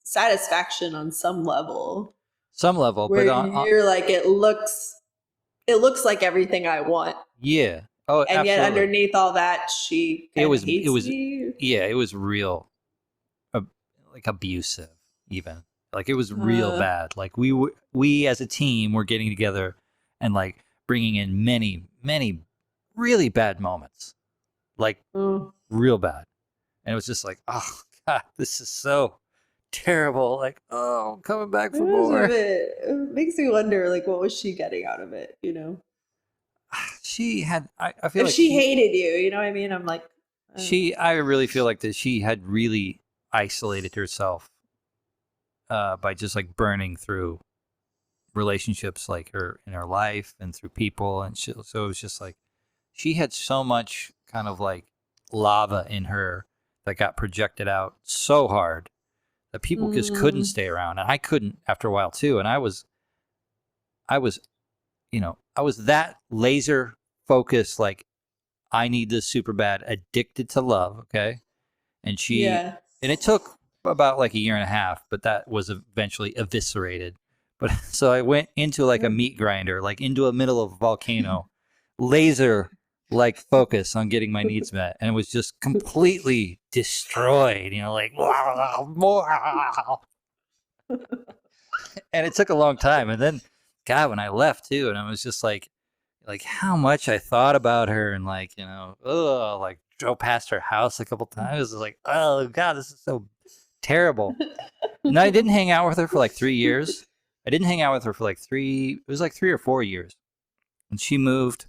satisfaction on some level
Some level, but
where you're like it looks like everything I want,
yeah. Oh,
and yet
absolutely.
underneath all that she kind of
It
hates
was
me.
yeah, it was real like abusive even. Like it was real
uh,
bad. Like we as a team were getting together and like bringing in many really bad moments. Like
oh,
real bad. And it was just like, oh god, this is so terrible. Like, oh, I'm coming back
it
for
was a
more.
bit, it makes me wonder like what was she getting out of it.
She had I feel
If
like
she hated you, you know what I mean? I'm like,
I really feel like that she had really isolated herself by just like burning through relationships like her in her life and through people and so it was just like she had so much kind of like lava in her that got projected out so hard that people just couldn't
mm,
stay around and I couldn't after a while too and I was you know I was that laser focused like I need this super bad addicted to love okay
yeah.
and it took about like a year and a half but that was eventually eviscerated but so I went into like a meat grinder like into a middle of a volcano laser like focus on getting my needs met and it was just completely destroyed you know like wow. And it took a long time and then god when I left too and I was just like how much I thought about her and like you know ugh, like drove past her house a couple times. It was like, oh God, this is so terrible. And I didn't hang out with her for like 3 years. I didn't hang out with her for like it was like 3 or 4 years. And she moved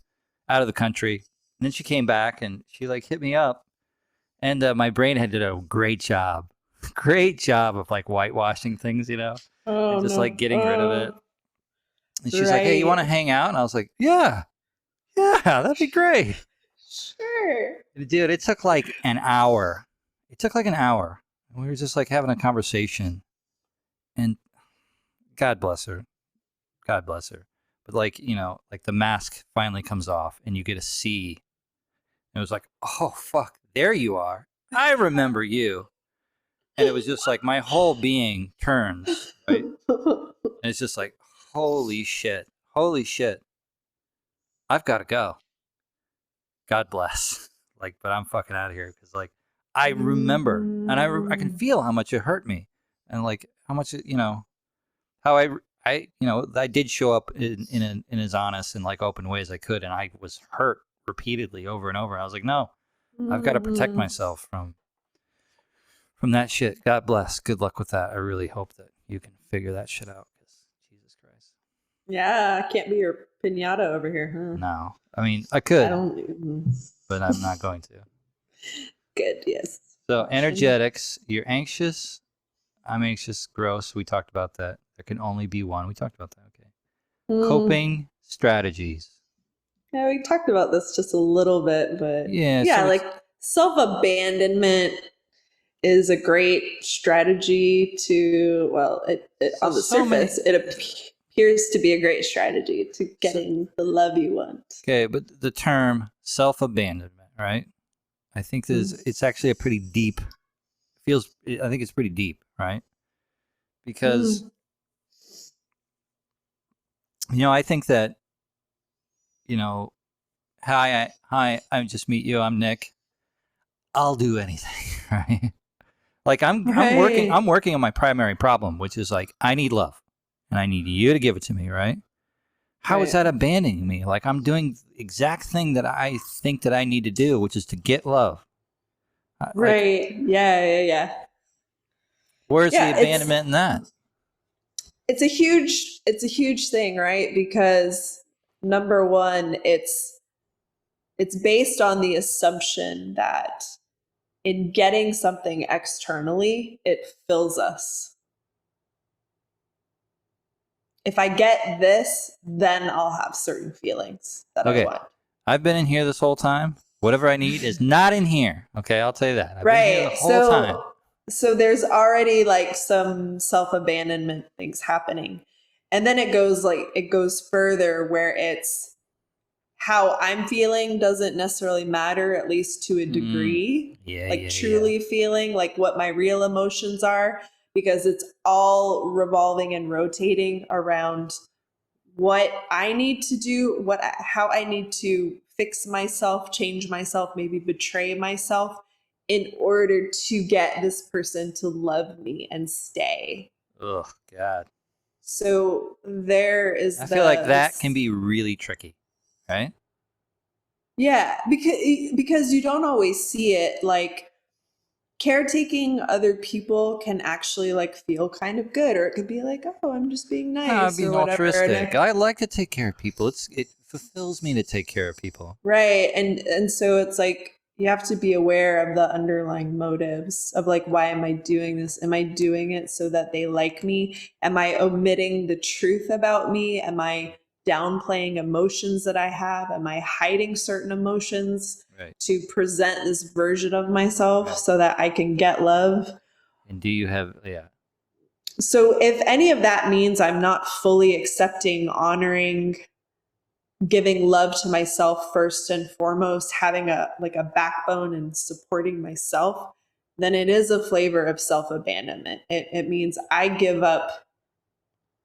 out of the country. And then she came back and she like hit me up. And my brain had did a great job. Great job of like whitewashing things, you know,
Oh
and just like
no.
getting rid of it. And she's like, hey, you want to
Right.
hang out? And I was like, yeah, that'd be great.
Sure.
Dude, it took like an hour. It took like an hour. We were just like having a conversation. And God bless her. God bless her. But like, you know, like the mask finally comes off and you get to see. And it was like, oh, fuck, there you are. I remember you. And it was just like my whole being turns, right? And it's just like, holy shit. Holy shit. I've got to go. God bless. Like, but I'm fucking out of here because like I remember and I can feel how much it hurt me and like how much it, you know, how you know, I did show up in as honest and like open way as I could, and I was hurt repeatedly over and over. I was like, no, I've got to protect myself from that shit. God bless. Good luck with that. I really hope that you can figure that shit out. Because Jesus Christ.
Yeah, I can't be your pinata over here, huh?
No, I mean I
I
could,
don't.
but I'm not going to.
Good, yes.
So
Caution.
energetics. You're anxious. I'm anxious. Gross. We talked about that. There can only be one. We talked about that. Okay. Coping strategies.
Yeah, we talked about this just a little bit, but
Yeah.
yeah,
So
like self-abandonment is a great strategy to, well,
So
on the
many.
surface, it appears to be a great strategy to getting the love you want.
Okay, but the term self-abandonment, right? I think it's actually a pretty deep. I think it's pretty deep, right? Because you know, I think that you know, hi, I just meet you. I'm Nick. I'll do anything, right? Like
Right.
I'm working on my primary problem, which is like I need love, and I need you to give it to me, right? How is
Right.
that abandoning me? Like I'm doing the exact thing that I think that I need to do, which is to get love. Like,
Right. Yeah.
where's the
Yeah,
abandonment in that?
it's a huge thing, right? Because number one, it's based on the assumption that in getting something externally, it fills us. If I get this, then I'll have certain feelings that I
Okay,
want.
I've been in here this whole time. Whatever I need is not in here. Okay, I'll tell you that. I've been here the
Right.
whole time.
So there's already like some self-abandonment things happening. And then it goes further where it's how I'm feeling doesn't necessarily matter, at least to a degree.
Yeah,
Like
yeah,
truly feeling like what my real emotions are, because it's all revolving and rotating around what I need to do, how I need to fix myself, change myself, maybe betray myself in order to get this person to love me and stay.
Ugh, God.
So there is
I feel like
the
that can be really tricky, right?
yeah, because you don't always see it. Like caretaking other people can actually like feel kind of good, or it could be like, oh, I'm just being
I'm
nice or
being
whatever.
altruistic. I like to take care of people. It fulfills me to take care of people.
Right. And so it's like you have to be aware of the underlying motives of like, why am I doing this? Am I doing it so that they like me? Am I omitting the truth about me? Am I downplaying emotions that I have? Am I hiding certain emotions
Right.
to present this version of myself
Right.
so that I can get love?
And do you have
So if any of that means I'm not fully accepting, honoring, giving love to myself first and foremost, having a like a backbone and supporting myself, then it is a flavor of self-abandonment. It means I give up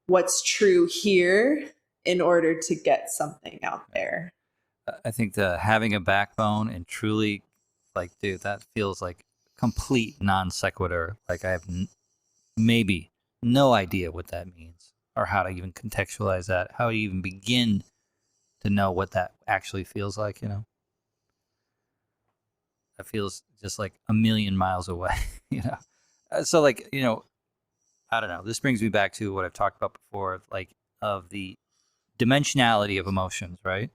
what's true here in order to get something out there.
I think the having a backbone and truly like, dude, that feels like complete non sequitur. Like I have maybe no idea what that means or how to even contextualize that, how to even begin to know what that actually feels like, you know? that feels just like a million miles away, you know? So like, you know, I don't know. This brings me back to what I've talked about before, like of the dimensionality of emotions, right?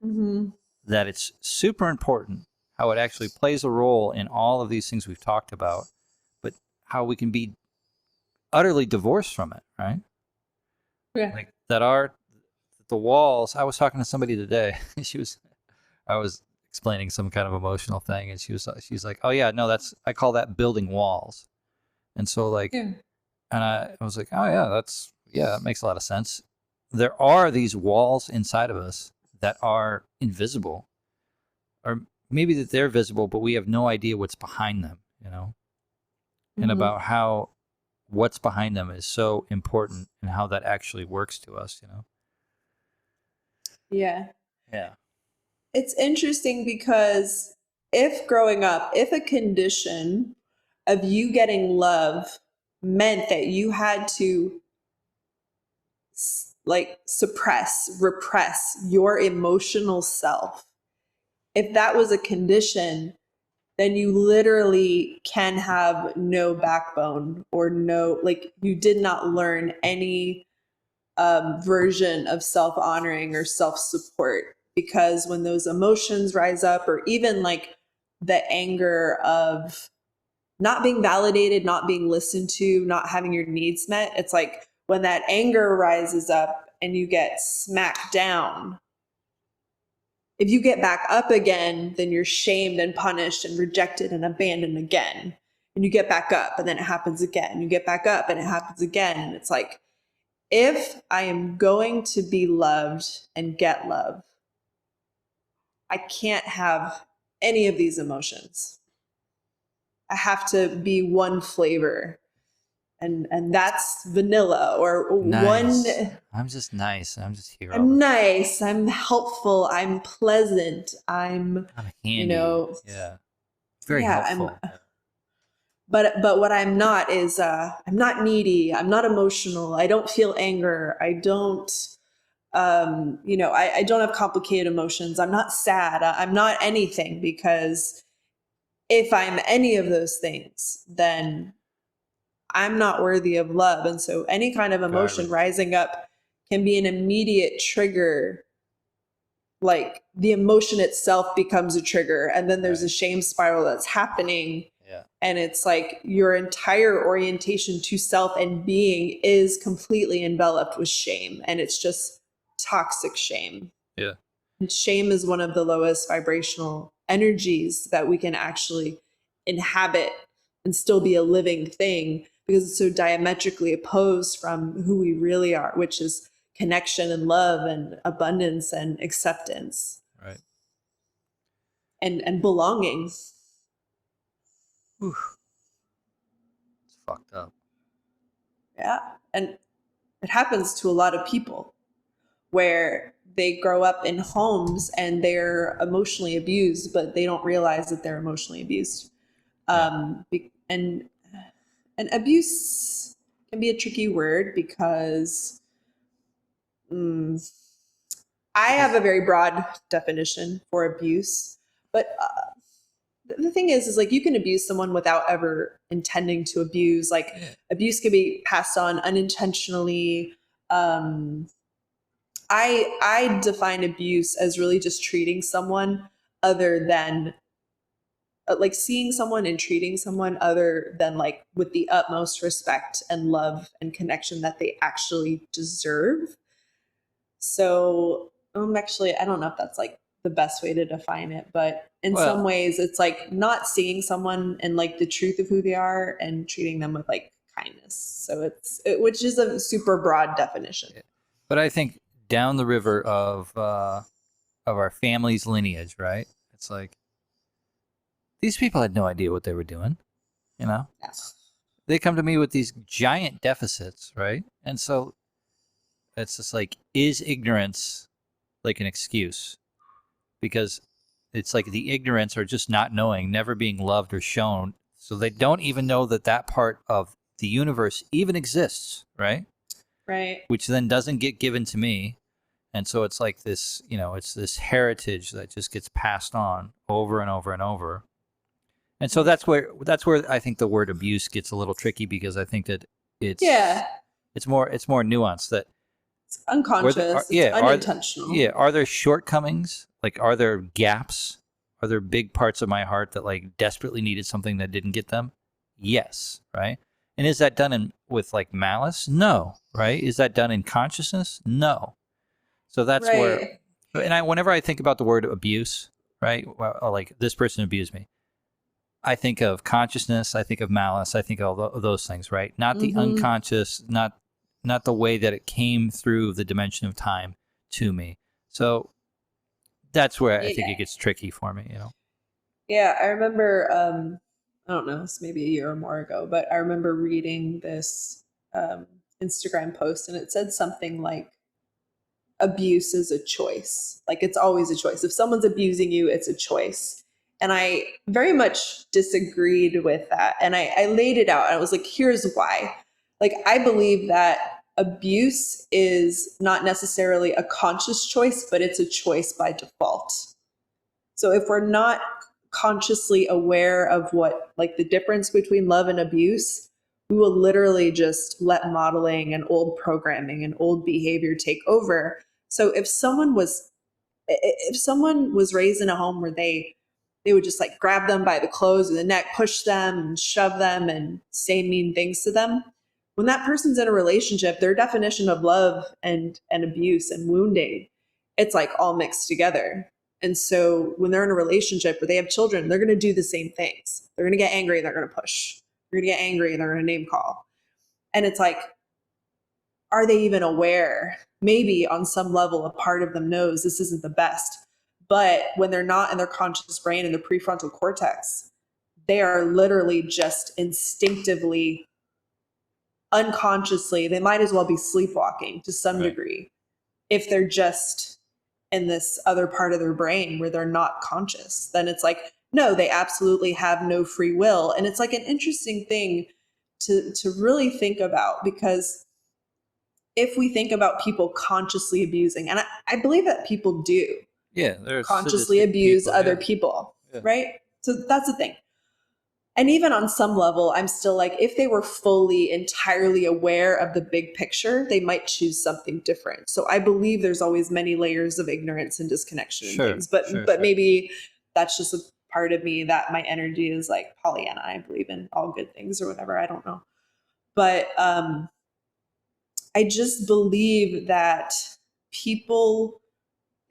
Mm-hmm.
That it's super important how it actually plays a role in all of these things we've talked about, but how we can be utterly divorced from it, right?
Yeah.
Like that are the walls. I was talking to somebody today. I was explaining some kind of emotional thing, and she's like, "Oh yeah, no, I call that building walls." And so like,
Yeah.
and I was like, "Oh yeah, that makes a lot of sense." There are these walls inside of us that are invisible, or maybe that they're visible, but we have no idea what's behind them, you know, and
Mm-hmm.
about how what's behind them is so important and how that actually works to us, you know?
Yeah.
Yeah.
It's interesting because if growing up, if a condition of you getting love meant that you had to like repress your emotional self, if that was a condition, then you literally can have no backbone or no, like you did not learn any version of self honoring or self support. Because when those emotions rise up, or even like the anger of not being validated, not being listened to, not having your needs met, it's like when that anger rises up and you get smacked down, if you get back up again, then you're shamed and punished and rejected and abandoned again. And you get back up and then it happens again. You get back up and it happens again. And it's like, if I am going to be loved and get love, I can't have any of these emotions. I have to be one flavor. And that's vanilla or one.
Nice. I'm just nice. I'm just here all
I'm
the
nice, I'm helpful, I'm pleasant,
I'm handy.
you know,
Yeah. Very
yeah, I'm,
helpful.
but what I'm not is I'm not needy, I'm not emotional, I don't feel anger, I don't I don't have complicated emotions, I'm not sad, I'm not anything, because if I'm any of those things, then I'm not worthy of love. And so any kind of emotion
Garbage.
rising up can be an immediate trigger. Like the emotion itself becomes a trigger, and then there's a
Right.
shame spiral that's happening.
Yeah.
And it's like your entire orientation to self and being is completely enveloped with shame. And it's just toxic shame.
Yeah.
And shame is one of the lowest vibrational energies that we can actually inhabit and still be a living thing, because it's so diametrically opposed from who we really are, which is connection and love and abundance and acceptance
Right.
and belonging.
Whew. It's fucked up.
Yeah. And it happens to a lot of people where they grow up in homes and they're emotionally abused, but they don't realize that they're emotionally abused.
Yeah.
And abuse can be a tricky word because I have a very broad definition for abuse. But the thing is like you can abuse someone without ever intending to abuse. Like
Yeah.
abuse can be passed on unintentionally. Um, I define abuse as really just treating someone other than like seeing someone and treating someone other than like with the utmost respect and love and connection that they actually deserve. So actually I don't know if that's like the best way to define it, but in some
Well,
ways it's like not seeing someone and like the truth of who they are and treating them with like kindness. So which is a super broad definition.
yeah. But I think down the river of our family's lineage, right? It's like these people had no idea what they were doing, you know?
Yeah.
They come to me with these giant deficits, right? And so it's just like, is ignorance like an excuse? Because it's like the ignorance or just not knowing, never being loved or shown. So they don't even know that that part of the universe even exists, right?
Right.
Which then doesn't get given to me. And so it's like this, it's this heritage that just gets passed on over and over and over. And so that's where I think the word abuse gets a little tricky, because I think that it's
Yeah.
it's more nuanced. That
It's unconscious. It's unintentional.
are there shortcomings? Like, are there gaps? Are there big parts of my heart that like desperately needed something that didn't get them? Yes, right. And is that done with like malice? No, right. Is that done in consciousness? No. So that's where,
Right.
and whenever I think about the word abuse, right, well, like this person abused me, I think of consciousness, I think of malice, I think of all those things, right? Not the unconscious, not the way that it came through the dimension of time to me. So that's where I think it gets tricky for me, you know.
Yeah, I remember, I don't know, it's maybe a year or more ago, but I remember reading this Instagram post, and it said something like, abuse is a choice. Like, it's always a choice. If someone's abusing you, it's a choice. And I very much disagreed with that. And I laid it out. And I was like, here's why. Like, I believe that abuse is not necessarily a conscious choice, but it's a choice by default. So if we're not consciously aware of what, like, the difference between love and abuse, we will literally just let modeling and old programming and old behavior take over. So if someone was raised in a home where they would just like grab them by the clothes or the neck, push them and shove them and say mean things to them, when that person's in a relationship, their definition of love and abuse and wounding, it's like all mixed together. And so when they're in a relationship where they have children, they're going to do the same things. They're going to get angry, they're going to push. They're going to get angry, and they're going to name call. And it's like, are they even aware? Maybe on some level, a part of them knows this isn't the best. But when they're not in their conscious brain and the prefrontal cortex, they are literally just instinctively, unconsciously, they might as well be sleepwalking to some degree if they're just in this other part of their brain where they're not conscious. Then it's like, no, they absolutely have no free will. And it's like an interesting thing to really think about, because if we think about people consciously abusing, and I believe that people do consciously abuse people, other people, right? So that's the thing. And even on some level, I'm still like, if they were fully, entirely aware of the big picture, they might choose something different. So I believe there's always many layers of ignorance and disconnection and things. But maybe that's just a part of me that my energy is like Pollyanna. I believe in all good things or whatever. I don't know. But I just believe that people,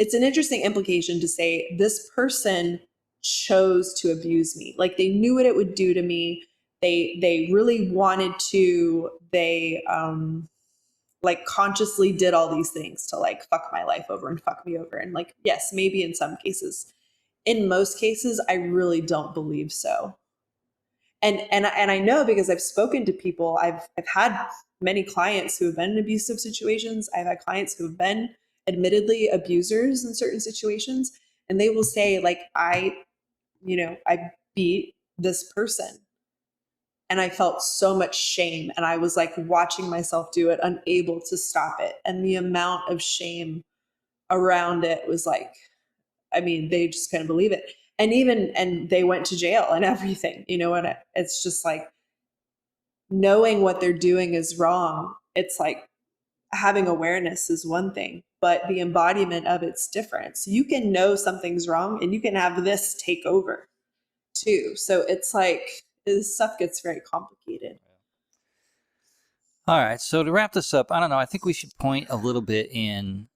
it's an interesting implication to say this person chose to abuse me. Like, they knew what it would do to me. They really wanted to, they like consciously did all these things to like fuck my life over and fuck me over. And like, yes, maybe in some cases. In most cases, I really don't believe so. And I know, because I've spoken to people. I've had many clients who have been in abusive situations. I've had clients who have been admittedly abusers in certain situations, and they will say like, I beat this person and I felt so much shame, and I was like watching myself do it, unable to stop it. And the amount of shame around it was like, I mean, they just couldn't believe it. And they went to jail and everything, and it's just like, knowing what they're doing is wrong. It's like, having awareness is one thing, but the embodiment of it's different. So you can know something's wrong and you can have this take over too. So it's like, this stuff gets very complicated.
All right. So to wrap this up, I don't know. I think we should point a little bit in.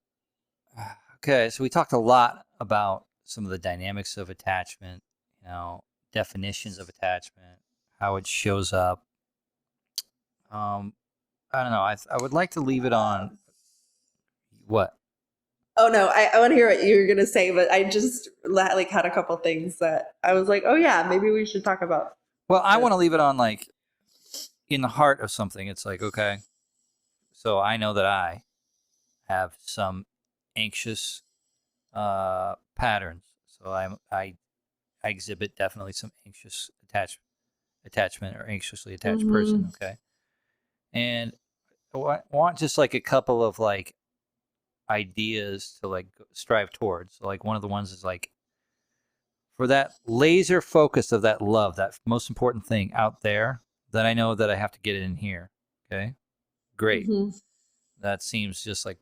Okay. So we talked a lot about some of the dynamics of attachment, definitions of attachment, how it shows up. I don't know. I would like to leave it on what?
Oh no, I want to hear what you're gonna say, but I just like had a couple things that I was like, oh yeah, maybe we should talk about.
Well, I want to leave it on like, in the heart of something. It's like, okay, so I know that I have some anxious patterns. So I exhibit definitely some anxious attachment or anxiously attached person. Okay, and I want just like a couple of like ideas to like strive towards. So like, one of the ones is like, for that laser focus of that love, that most important thing out there, then I know that I have to get it in here. Okay, great.
Mm-hmm.
That seems just like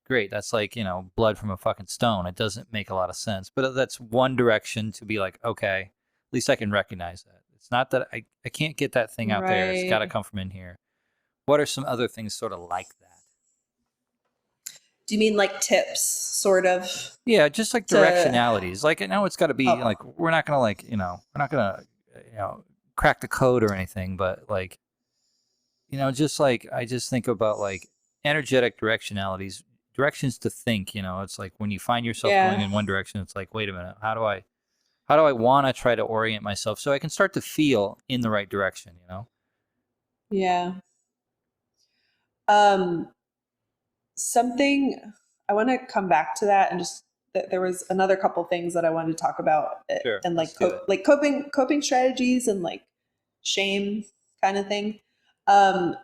great. That's like, blood from a fucking stone. It doesn't make a lot of sense, but that's one direction to be like, okay, at least I can recognize that. It's not that I can't get that thing out there. It's got to
Right.
come from in here. What are some other things sort of like that?
Do you mean like tips, sort of,
Yeah, just like
to
directionalities. Like, I know it's got to be
oh
like, we're not going to like, we're not going to, crack the code or anything, but like, just like, I just think about like energetic directionalities, directions to think, it's like when you find yourself going
yeah,
in one direction, it's like, wait a minute, how do I want to try to orient myself so I can start to feel in the right direction?
yeah. Um, something I want to come back to that, and just there was another couple things that I wanted to talk about,
Sure,
and
let's
like
do it.
coping strategies and like shame kind of thing. Um,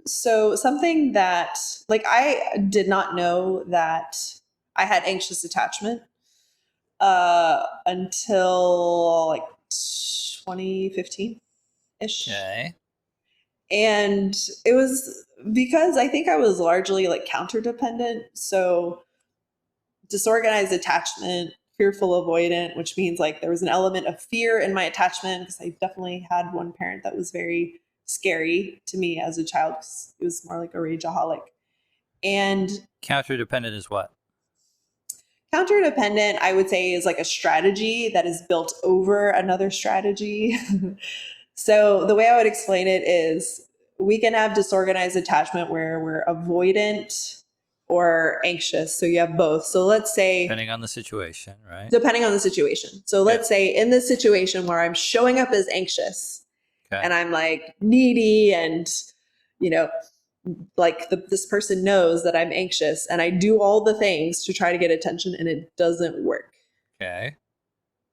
so something that, like, I did not know that I had anxious attachment until like 2015 ish.
Okay.
And it was because I think I was largely like counter dependent. So disorganized attachment, fearful avoidant, which means like there was an element of fear in my attachment, because I definitely had one parent that was very scary to me as a child, because it was more like a rageaholic. And
Counter dependent is what?
counter dependent, I would say, is like a strategy that is built over another strategy. So the way I would explain it is, we can have disorganized attachment where we're avoidant or anxious. So you have both. So let's say,
Depending on the situation, right?
depending on the situation. So let's say in this situation where I'm showing up as anxious,
Okay.
and I'm like needy, and, you know, like this person knows that I'm anxious, and I do all the things to try to get attention, and it doesn't work.
Okay.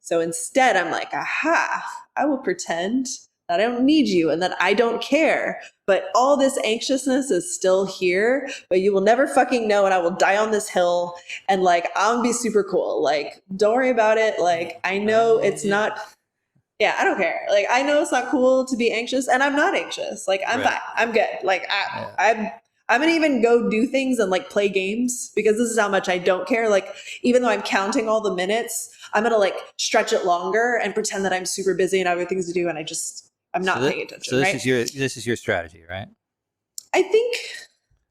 So instead, I'm like, aha, I will pretend that I don't need you and that I don't care. But all this anxiousness is still here, but you will never fucking know. And I will die on this hill. And like, I'll be super cool. Like, don't worry about it. Like, I know it's not, yeah, I don't care. Like, I know it's not cool to be anxious, and I'm not anxious. Like, I'm
Right.
fine. I'm good. Like, I'm gonna even go do things and like play games, because this is how much I don't care. Like, even though I'm counting all the minutes, I'm gonna like stretch it longer and pretend that I'm super busy and I have things to do, and I'm not paying attention.
So this
Right?
is your strategy, right?
I think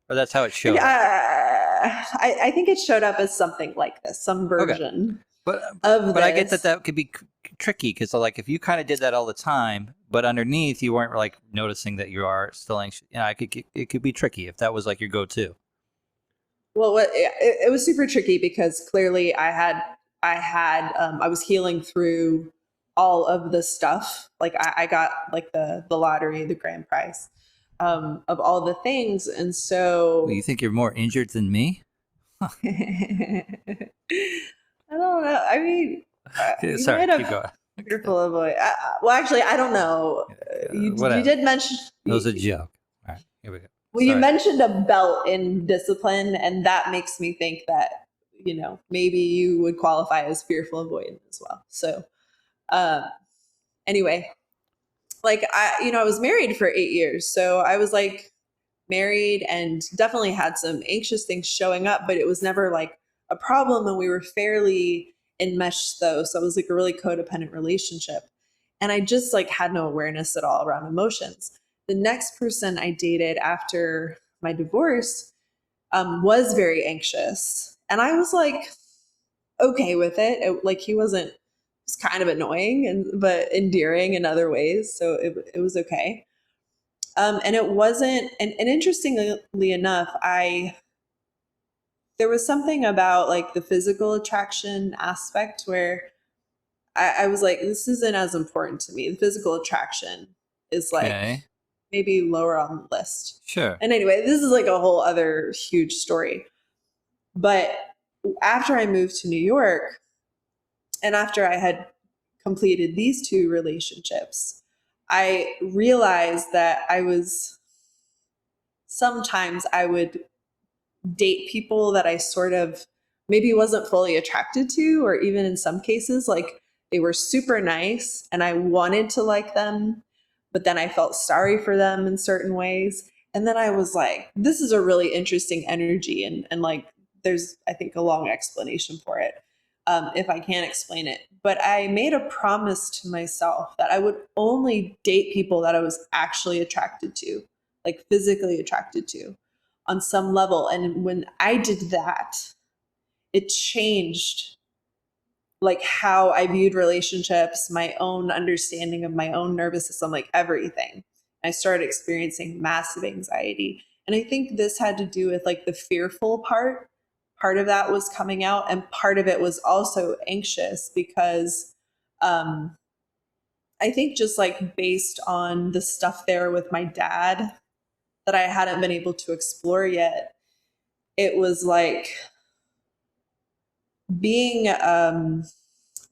Or that's how it showed up.
I think it showed up as something like this, some version
But
of this.
but I get that could be tricky, because like if you kind of did that all the time, but underneath you weren't like noticing that you are still anxious. It could be tricky if that was like your go-to.
Well, it was super tricky, because clearly I was healing through all of the stuff. Like, I got like the lottery, the grand prize, of all the things, and so
Well, you think you're more injured than me?
I don't know. I mean, you
Sorry,
made
keep
a
going.
fearful of boy. Well, actually, I don't know. You
Whatever.
did mention.
That was a joke. All right, here we go.
Well, you
Sorry.
mentioned a belt in discipline, and that makes me think that, maybe you would qualify as fearful avoidant as well. So, uh, anyway, like, I was married for 8 years, so I was like married and definitely had some anxious things showing up, but it was never like a problem, and we were fairly enmeshed though. So it was like a really codependent relationship, and I just like had no awareness at all around emotions. The next person I dated after my divorce was very anxious, and I was like okay with it. Like, he wasn't, it was kind of annoying and but endearing in other ways, so it was okay. And it wasn't, and interestingly enough, there was something about like the physical attraction aspect where I was like, this isn't as important to me. The physical attraction is like
Okay.
maybe lower on the list.
Sure.
And anyway, this is like a whole other huge story. But after I moved to New York, and after I had completed these two relationships, I realized that sometimes I would date people that I sort of maybe wasn't fully attracted to, or even in some cases, like they were super nice and I wanted to like them, but then I felt sorry for them in certain ways. And then I was like, this is a really interesting energy. And like, there's, I think, a long explanation for it, if I can't explain it. But I made a promise to myself that I would only date people that I was actually attracted to, like physically attracted to on some level. And when I did that, it changed like how I viewed relationships, my own understanding of my own nervous system, like everything. I started experiencing massive anxiety. And I think this had to do with like the fearful part. Part of that was coming out, and part of it was also anxious because I think just like based on the stuff there with my dad that I hadn't been able to explore yet, it was like being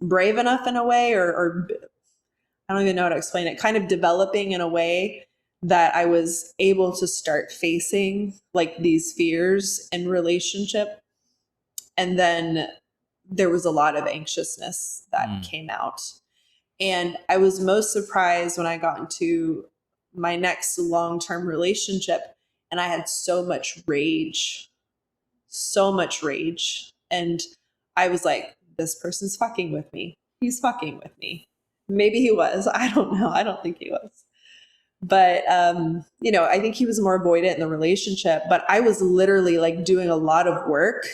brave enough in a way, or I don't even know how to explain it, kind of developing in a way that I was able to start facing like these fears in relationship. And then there was a lot of anxiousness that came out. And I was most surprised when I got into my next long-term relationship and I had so much rage, so much rage. And I was like, this person's fucking with me. He's fucking with me. Maybe he was. I don't know. I don't think he was. But, I think he was more avoidant in the relationship. But I was literally like doing a lot of work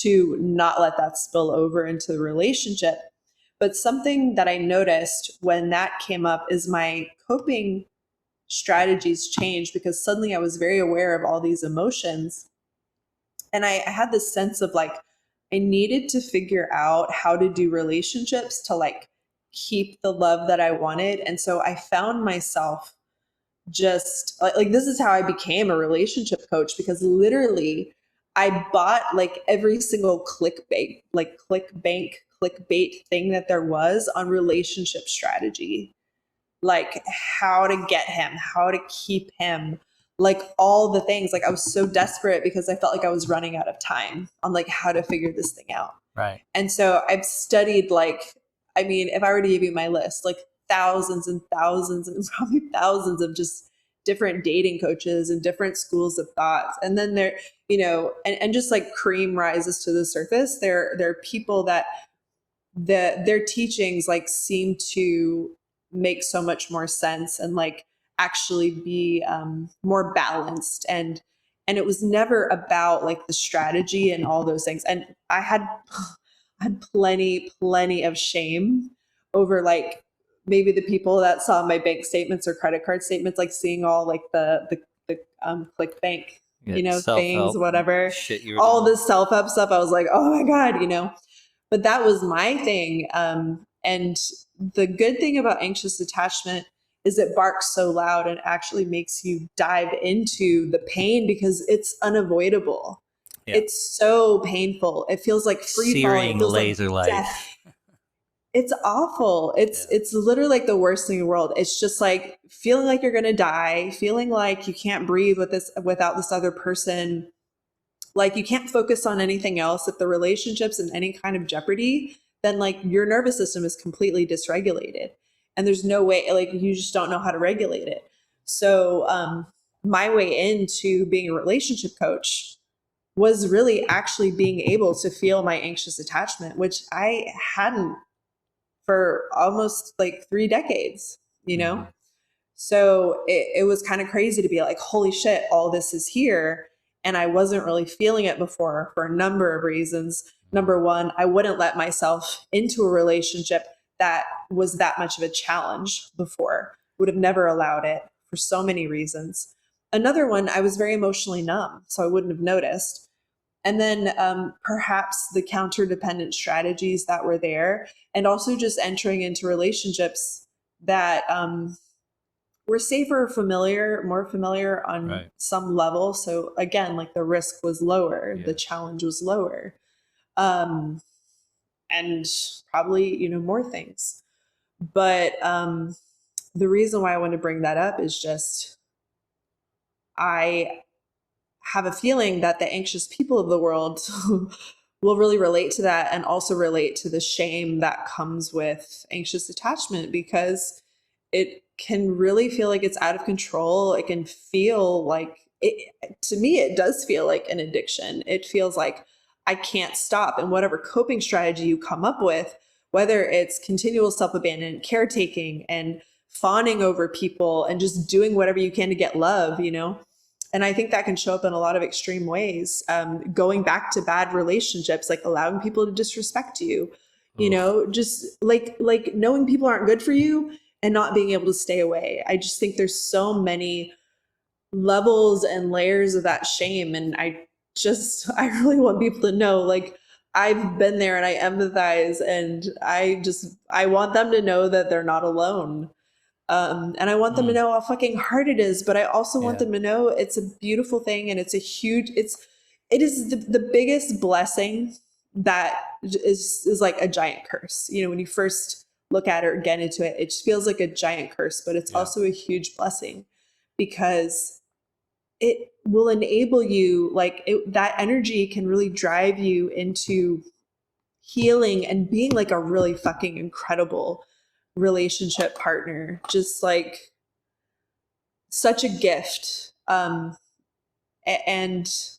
to not let that spill over into the relationship. But something that I noticed when that came up is my coping strategies changed, because suddenly I was very aware of all these emotions. And I had this sense of like, I needed to figure out how to do relationships to like keep the love that I wanted. And so I found myself just like this is how I became a relationship coach, because literally I bought like every single clickbait thing that there was on relationship strategy, like how to get him, how to keep him, like all the things. Like I was so desperate because I felt like I was running out of time on like how to figure this thing out.
Right.
And so I've studied like, I mean, if I were to give you my list, like thousands and thousands and probably thousands of just different dating coaches and different schools of thoughts. And then there, and just like cream rises to the surface. There are people that their teachings like seem to make so much more sense and like actually be more balanced. And it was never about like the strategy and all those things. And I had plenty of shame over like maybe the people that saw my bank statements or credit card statements, like seeing all like the ClickBank, things, whatever,
shit you were
all
doing.
this self-help stuff. I was like, oh my God, but that was my thing. And the good thing about anxious attachment is it barks so loud and actually makes you dive into the pain because it's unavoidable.
Yeah.
It's so painful. It feels like free falling. It
Searing
feels
laser
like
light.
death. It's awful. It's literally like the worst thing in the world. It's just like feeling like you're gonna die, feeling like you can't breathe without this other person. Like you can't focus on anything else. If the relationship's in any kind of jeopardy, then like your nervous system is completely dysregulated. And there's no way, like you just don't know how to regulate it. So my way into being a relationship coach was really actually being able to feel my anxious attachment, which I hadn't for almost like 3 decades,
Mm-hmm.
So it was kind of crazy to be like, holy shit, all this is here. And I wasn't really feeling it before for a number of reasons. Number one, I wouldn't let myself into a relationship that was that much of a challenge before, would have never allowed it for so many reasons. Another one, I was very emotionally numb, so I wouldn't have noticed. And then perhaps the counter dependent strategies that were there, and also just entering into relationships that were safer, more familiar on some level. So again, like the risk was lower, the challenge was lower, and probably, more things. But the reason why I want to bring that up is just, I have a feeling that the anxious people of the world will really relate to that and also relate to the shame that comes with anxious attachment, because it can really feel like it's out of control. It can feel like it, to me, it does feel like an addiction. It feels like I can't stop. And whatever coping strategy you come up with, whether it's continual self abandonment, caretaking, and fawning over people and just doing whatever you can to get love, you know? And I think that can show up in a lot of extreme ways. Going back to bad relationships, like allowing people to disrespect you, you
Oof.
know, just like knowing people aren't good for you and not being able to stay away. I just think there's so many levels and layers of that shame. And I really want people to know, like, I've been there and I empathize, and I want them to know that they're not alone. And I want them to
Mm.
know how fucking hard it is, but I also want
Yeah.
them to know it's a beautiful thing, and it is the biggest blessing that is like a giant curse. You know, when you first look at it or get into it, it just feels like a giant curse, but it's
Yeah.
also a huge blessing, because it will enable you, that energy can really drive you into healing and being like a really fucking incredible relationship partner. Just like such a gift. And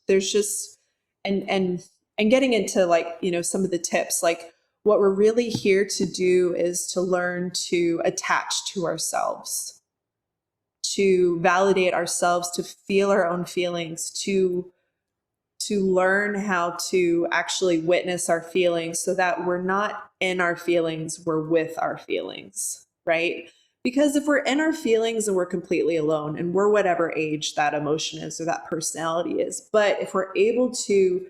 there's just and getting into, like, you know, some of the tips, like what we're really here to do is to learn to attach to ourselves, to validate ourselves, to feel our own feelings, to learn how to actually witness our feelings, so that we're not in our feelings, we're with our feelings, right? Because if we're in our feelings and we're completely alone, and we're whatever age that emotion is or that personality is, but if we're able to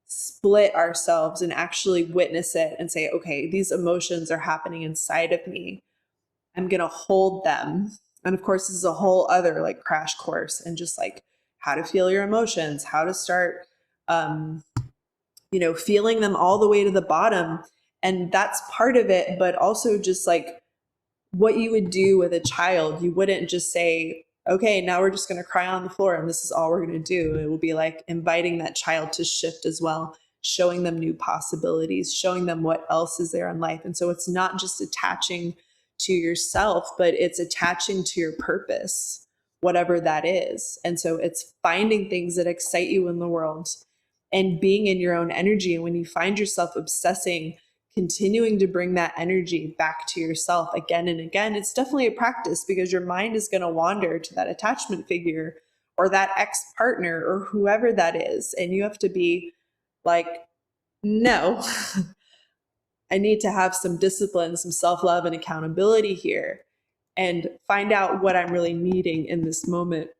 split ourselves and actually witness it and say, okay, these emotions are happening inside of me, I'm going to hold them. And of course, this is a whole other like crash course and just like how to feel your emotions, how to start, um, you know, feeling them all the way to the bottom. And that's part of it, but also just like what you would do with a child. You wouldn't just say, okay, now we're just going to cry on the floor and this is all we're going to do. It will be like inviting that child to shift as well, showing them new possibilities, showing them what else is there in life. And so it's not just attaching to yourself, but it's attaching to your purpose, whatever that is. And so it's finding things that excite you in the world and being in your own energy. And when you find yourself obsessing, continuing to bring that energy back to yourself again and again, it's definitely a practice, because your mind is going to wander to that attachment figure or that ex partner or whoever that is. And you have to be like, no, I need to have some discipline, some self love, and accountability here, and find out what I'm really needing in this moment.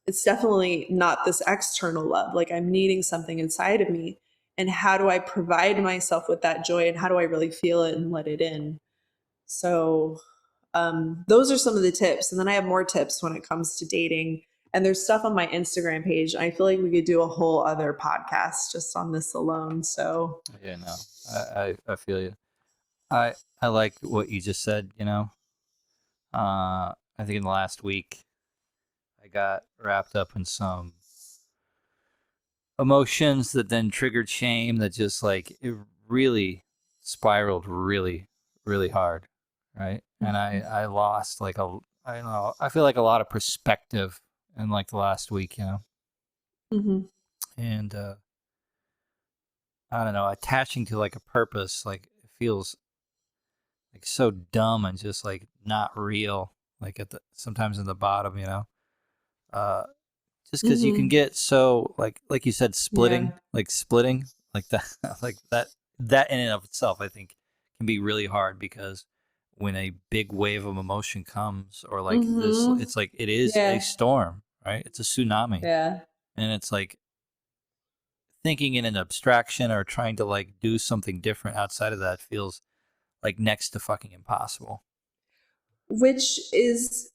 It's definitely not this external love. Like, I'm needing something inside of me. And how do I provide myself with that joy? And how do I really feel it and let it in? So, those are some of the tips. And then I have more tips when it comes to dating. And there's stuff on my Instagram page. I feel like we could do a whole other podcast just on this alone. So,
Yeah. No. I feel you. I like what you just said. You know. I think in the last week I got wrapped up in some emotions that then triggered shame that just like it really spiraled really hard, right? And I lost like I don't know, I feel like a lot of perspective in like the last week, you know.
mm-hmm.
And I don't know, attaching to like a purpose, like it feels like so dumb and just like not real, like at the sometimes in the bottom, you know. uh just because you can
Mm-hmm.
get so like you said,
Yeah.
splitting like that like that in and of itself, I think, can be really hard, because when a big wave of emotion comes, or like this,
Mm-hmm.
it's like it is a
Yeah.
storm, right? It's a tsunami.
Yeah.
And it's like thinking in an abstraction or trying to like do something different outside of that feels like next to fucking impossible.
Which is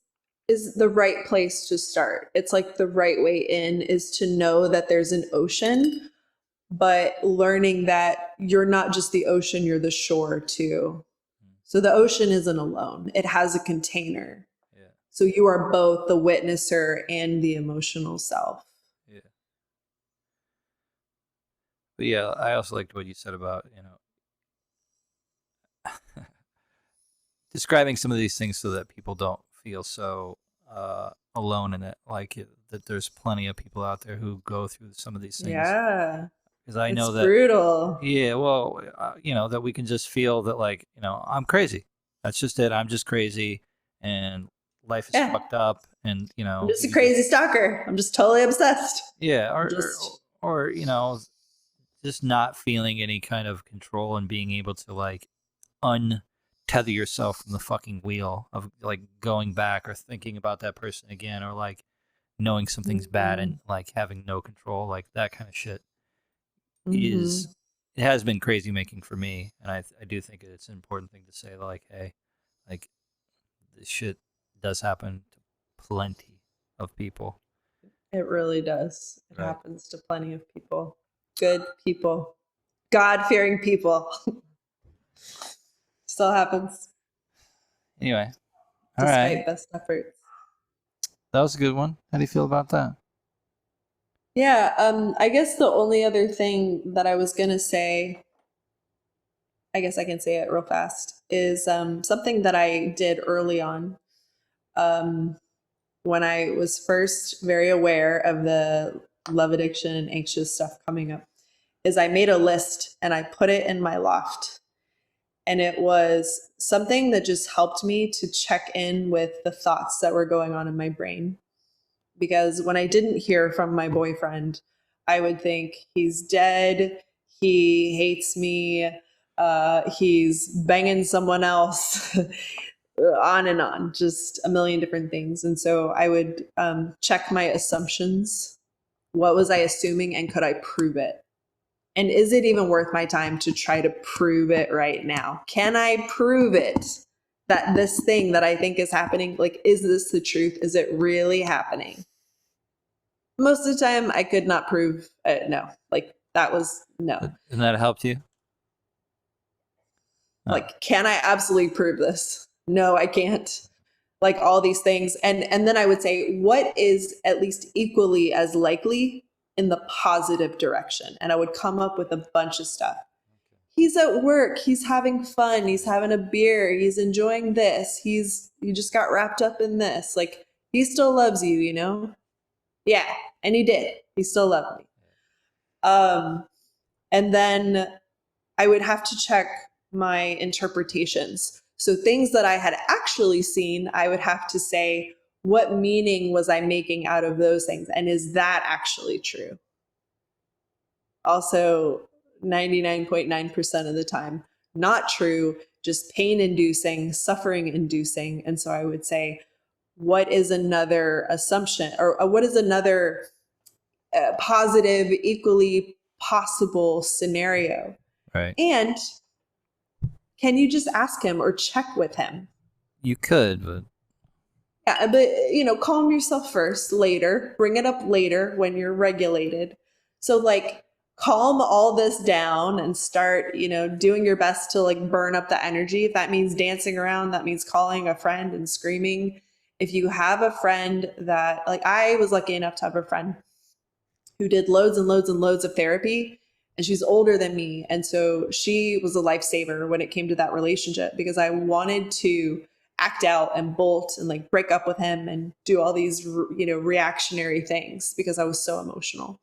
the right place to start. It's like the right way in is to know that there's an ocean, but learning that you're not just the ocean, you're the shore too. So the ocean isn't alone. It has a container.
Yeah.
So you are both the witnesser and the emotional self.
Yeah. But yeah, I also liked what you said about, describing some of these things so that people don't feel so alone in it. Like that there's plenty of people out there who go through some of these things.
Yeah,
Because I
it's
know that,
brutal.
yeah, well, that we can just feel that, like, I'm crazy. That's just it. I'm just crazy, and life is
Yeah,
fucked up, and
I'm just a
you just,
crazy stalker. I'm just totally obsessed.
yeah,
I'm just
or just not feeling any kind of control and being able to like untether yourself from the fucking wheel of like going back or thinking about that person again, or like knowing something's bad
mm-hmm,
and like having no control, like that kind of shit
mm-hmm.
is it has been crazy making for me, and I do think it's an important thing to say, like, hey, like this shit does happen to plenty of people.
It really does. It
Right.
happens to plenty of people. Good people. God fearing people. Still happens
Anyway, all right,
despite best efforts.
that was a good one. How do you feel about that?
Yeah, I guess the only other thing that I was gonna say, I guess I can say it real fast, is something that I did early on. Um, when I was first very aware of the love addiction and anxious stuff coming up, is I made a list and I put it in my loft. And it was something that just helped me to check in with the thoughts that were going on in my brain. Because when I didn't hear from my boyfriend, I would think he's dead, he hates me, he's banging someone else, on and on, just a million different things. And so I would check my assumptions. What was I assuming, and could I prove it? And is it even worth my time to try to prove it right now? Can I prove it that this thing that I think is happening, like, is this the truth? Is it really happening? Most of the time, I could not prove no. Like, that was no.
And that helped you? Oh.
Like, can I absolutely prove this? No, I can't. Like, all these things. And then I would say, what is at least equally as likely in the positive direction? And I would come up with a bunch of stuff. He's at work, he's having fun, he's having a beer, he's enjoying this, he just got wrapped up in this. Like, he still loves you, you know? Yeah, and he did. He still loved me. Um, and then I would have to check my interpretations. So things that I had actually seen, I would have to say, what meaning was I making out of those things? And is that actually true? Also, 99.9% of the time, not true, just pain inducing, suffering inducing. And so I would say, what is another assumption, or what is another positive, equally possible scenario?
Right.
And can you just ask him or check with him?
You could, but
Yeah, but calm yourself first, later, bring it up later when you're regulated. So, like, calm all this down and start, doing your best to like burn up the energy. If that means dancing around, that means calling a friend and screaming. If you have a friend that, like, I was lucky enough to have a friend who did loads and loads and loads of therapy, and she's older than me. And so she was a lifesaver when it came to that relationship, because I wanted to act out and bolt and like break up with him and do all these, reactionary things because I was so emotional.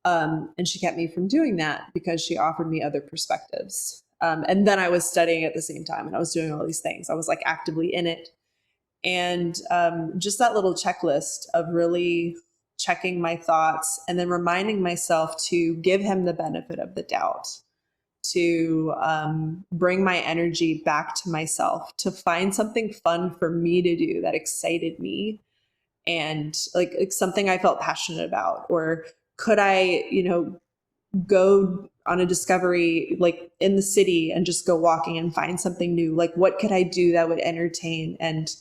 And she kept me from doing that because she offered me other perspectives. And then I was studying at the same time and I was doing all these things. I was like actively in it. And just that little checklist of really checking my thoughts and then reminding myself to give him the benefit of the doubt, to bring my energy back to myself, to find something fun for me to do that excited me, and like something I felt passionate about. Or could I, go on a discovery like in the city and just go walking and find something new? Like, what could I do that would entertain and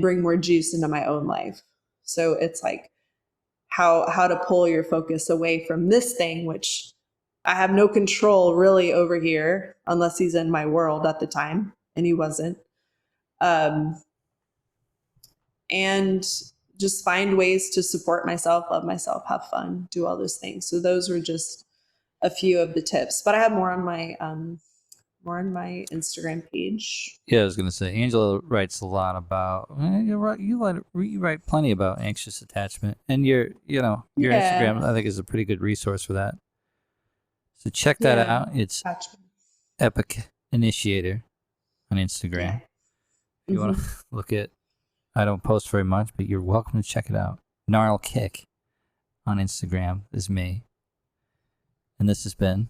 bring more juice into my own life? So it's like how to pull your focus away from this thing, which I have no control really over here unless he's in my world at the time, and he wasn't. And just find ways to support myself, love myself, have fun, do all those things. So those were just a few of the tips, but I have more on my Instagram page.
Yeah, I was gonna say Angela writes a lot about. You're right. You write plenty about anxious attachment, and your Instagram I think is a pretty good resource for that. So check that out. It's
Attachment.
Epic Initiator on Instagram.
Yeah.
If you want to look at, I don't post very much, but you're welcome to check it out. Gnarl Kick on Instagram is me, and this has been.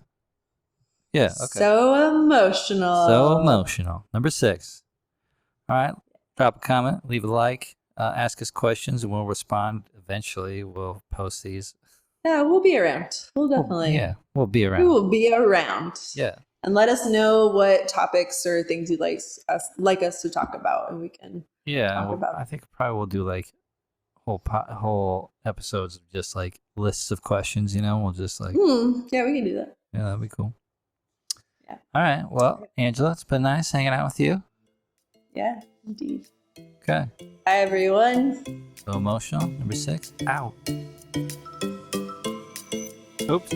Yeah. Okay.
So emotional.
Number 6. All right. Drop a comment, leave a like, ask us questions, and we'll respond. Eventually, we'll post these.
Yeah, we'll be around. We'll definitely.
We'll be around.
We will be around.
Yeah.
And let us know what topics or things you'd like us to talk about, and we can.
Yeah. I think probably we'll do like whole episodes of just like lists of questions. We'll just like.
Yeah, we can do that.
Yeah, that'd be cool.
Yeah.
All right. Well, Angela, it's been nice hanging out with you.
Yeah, indeed.
Okay.
Bye, everyone.
So emotional. Number 6. Out. Oops.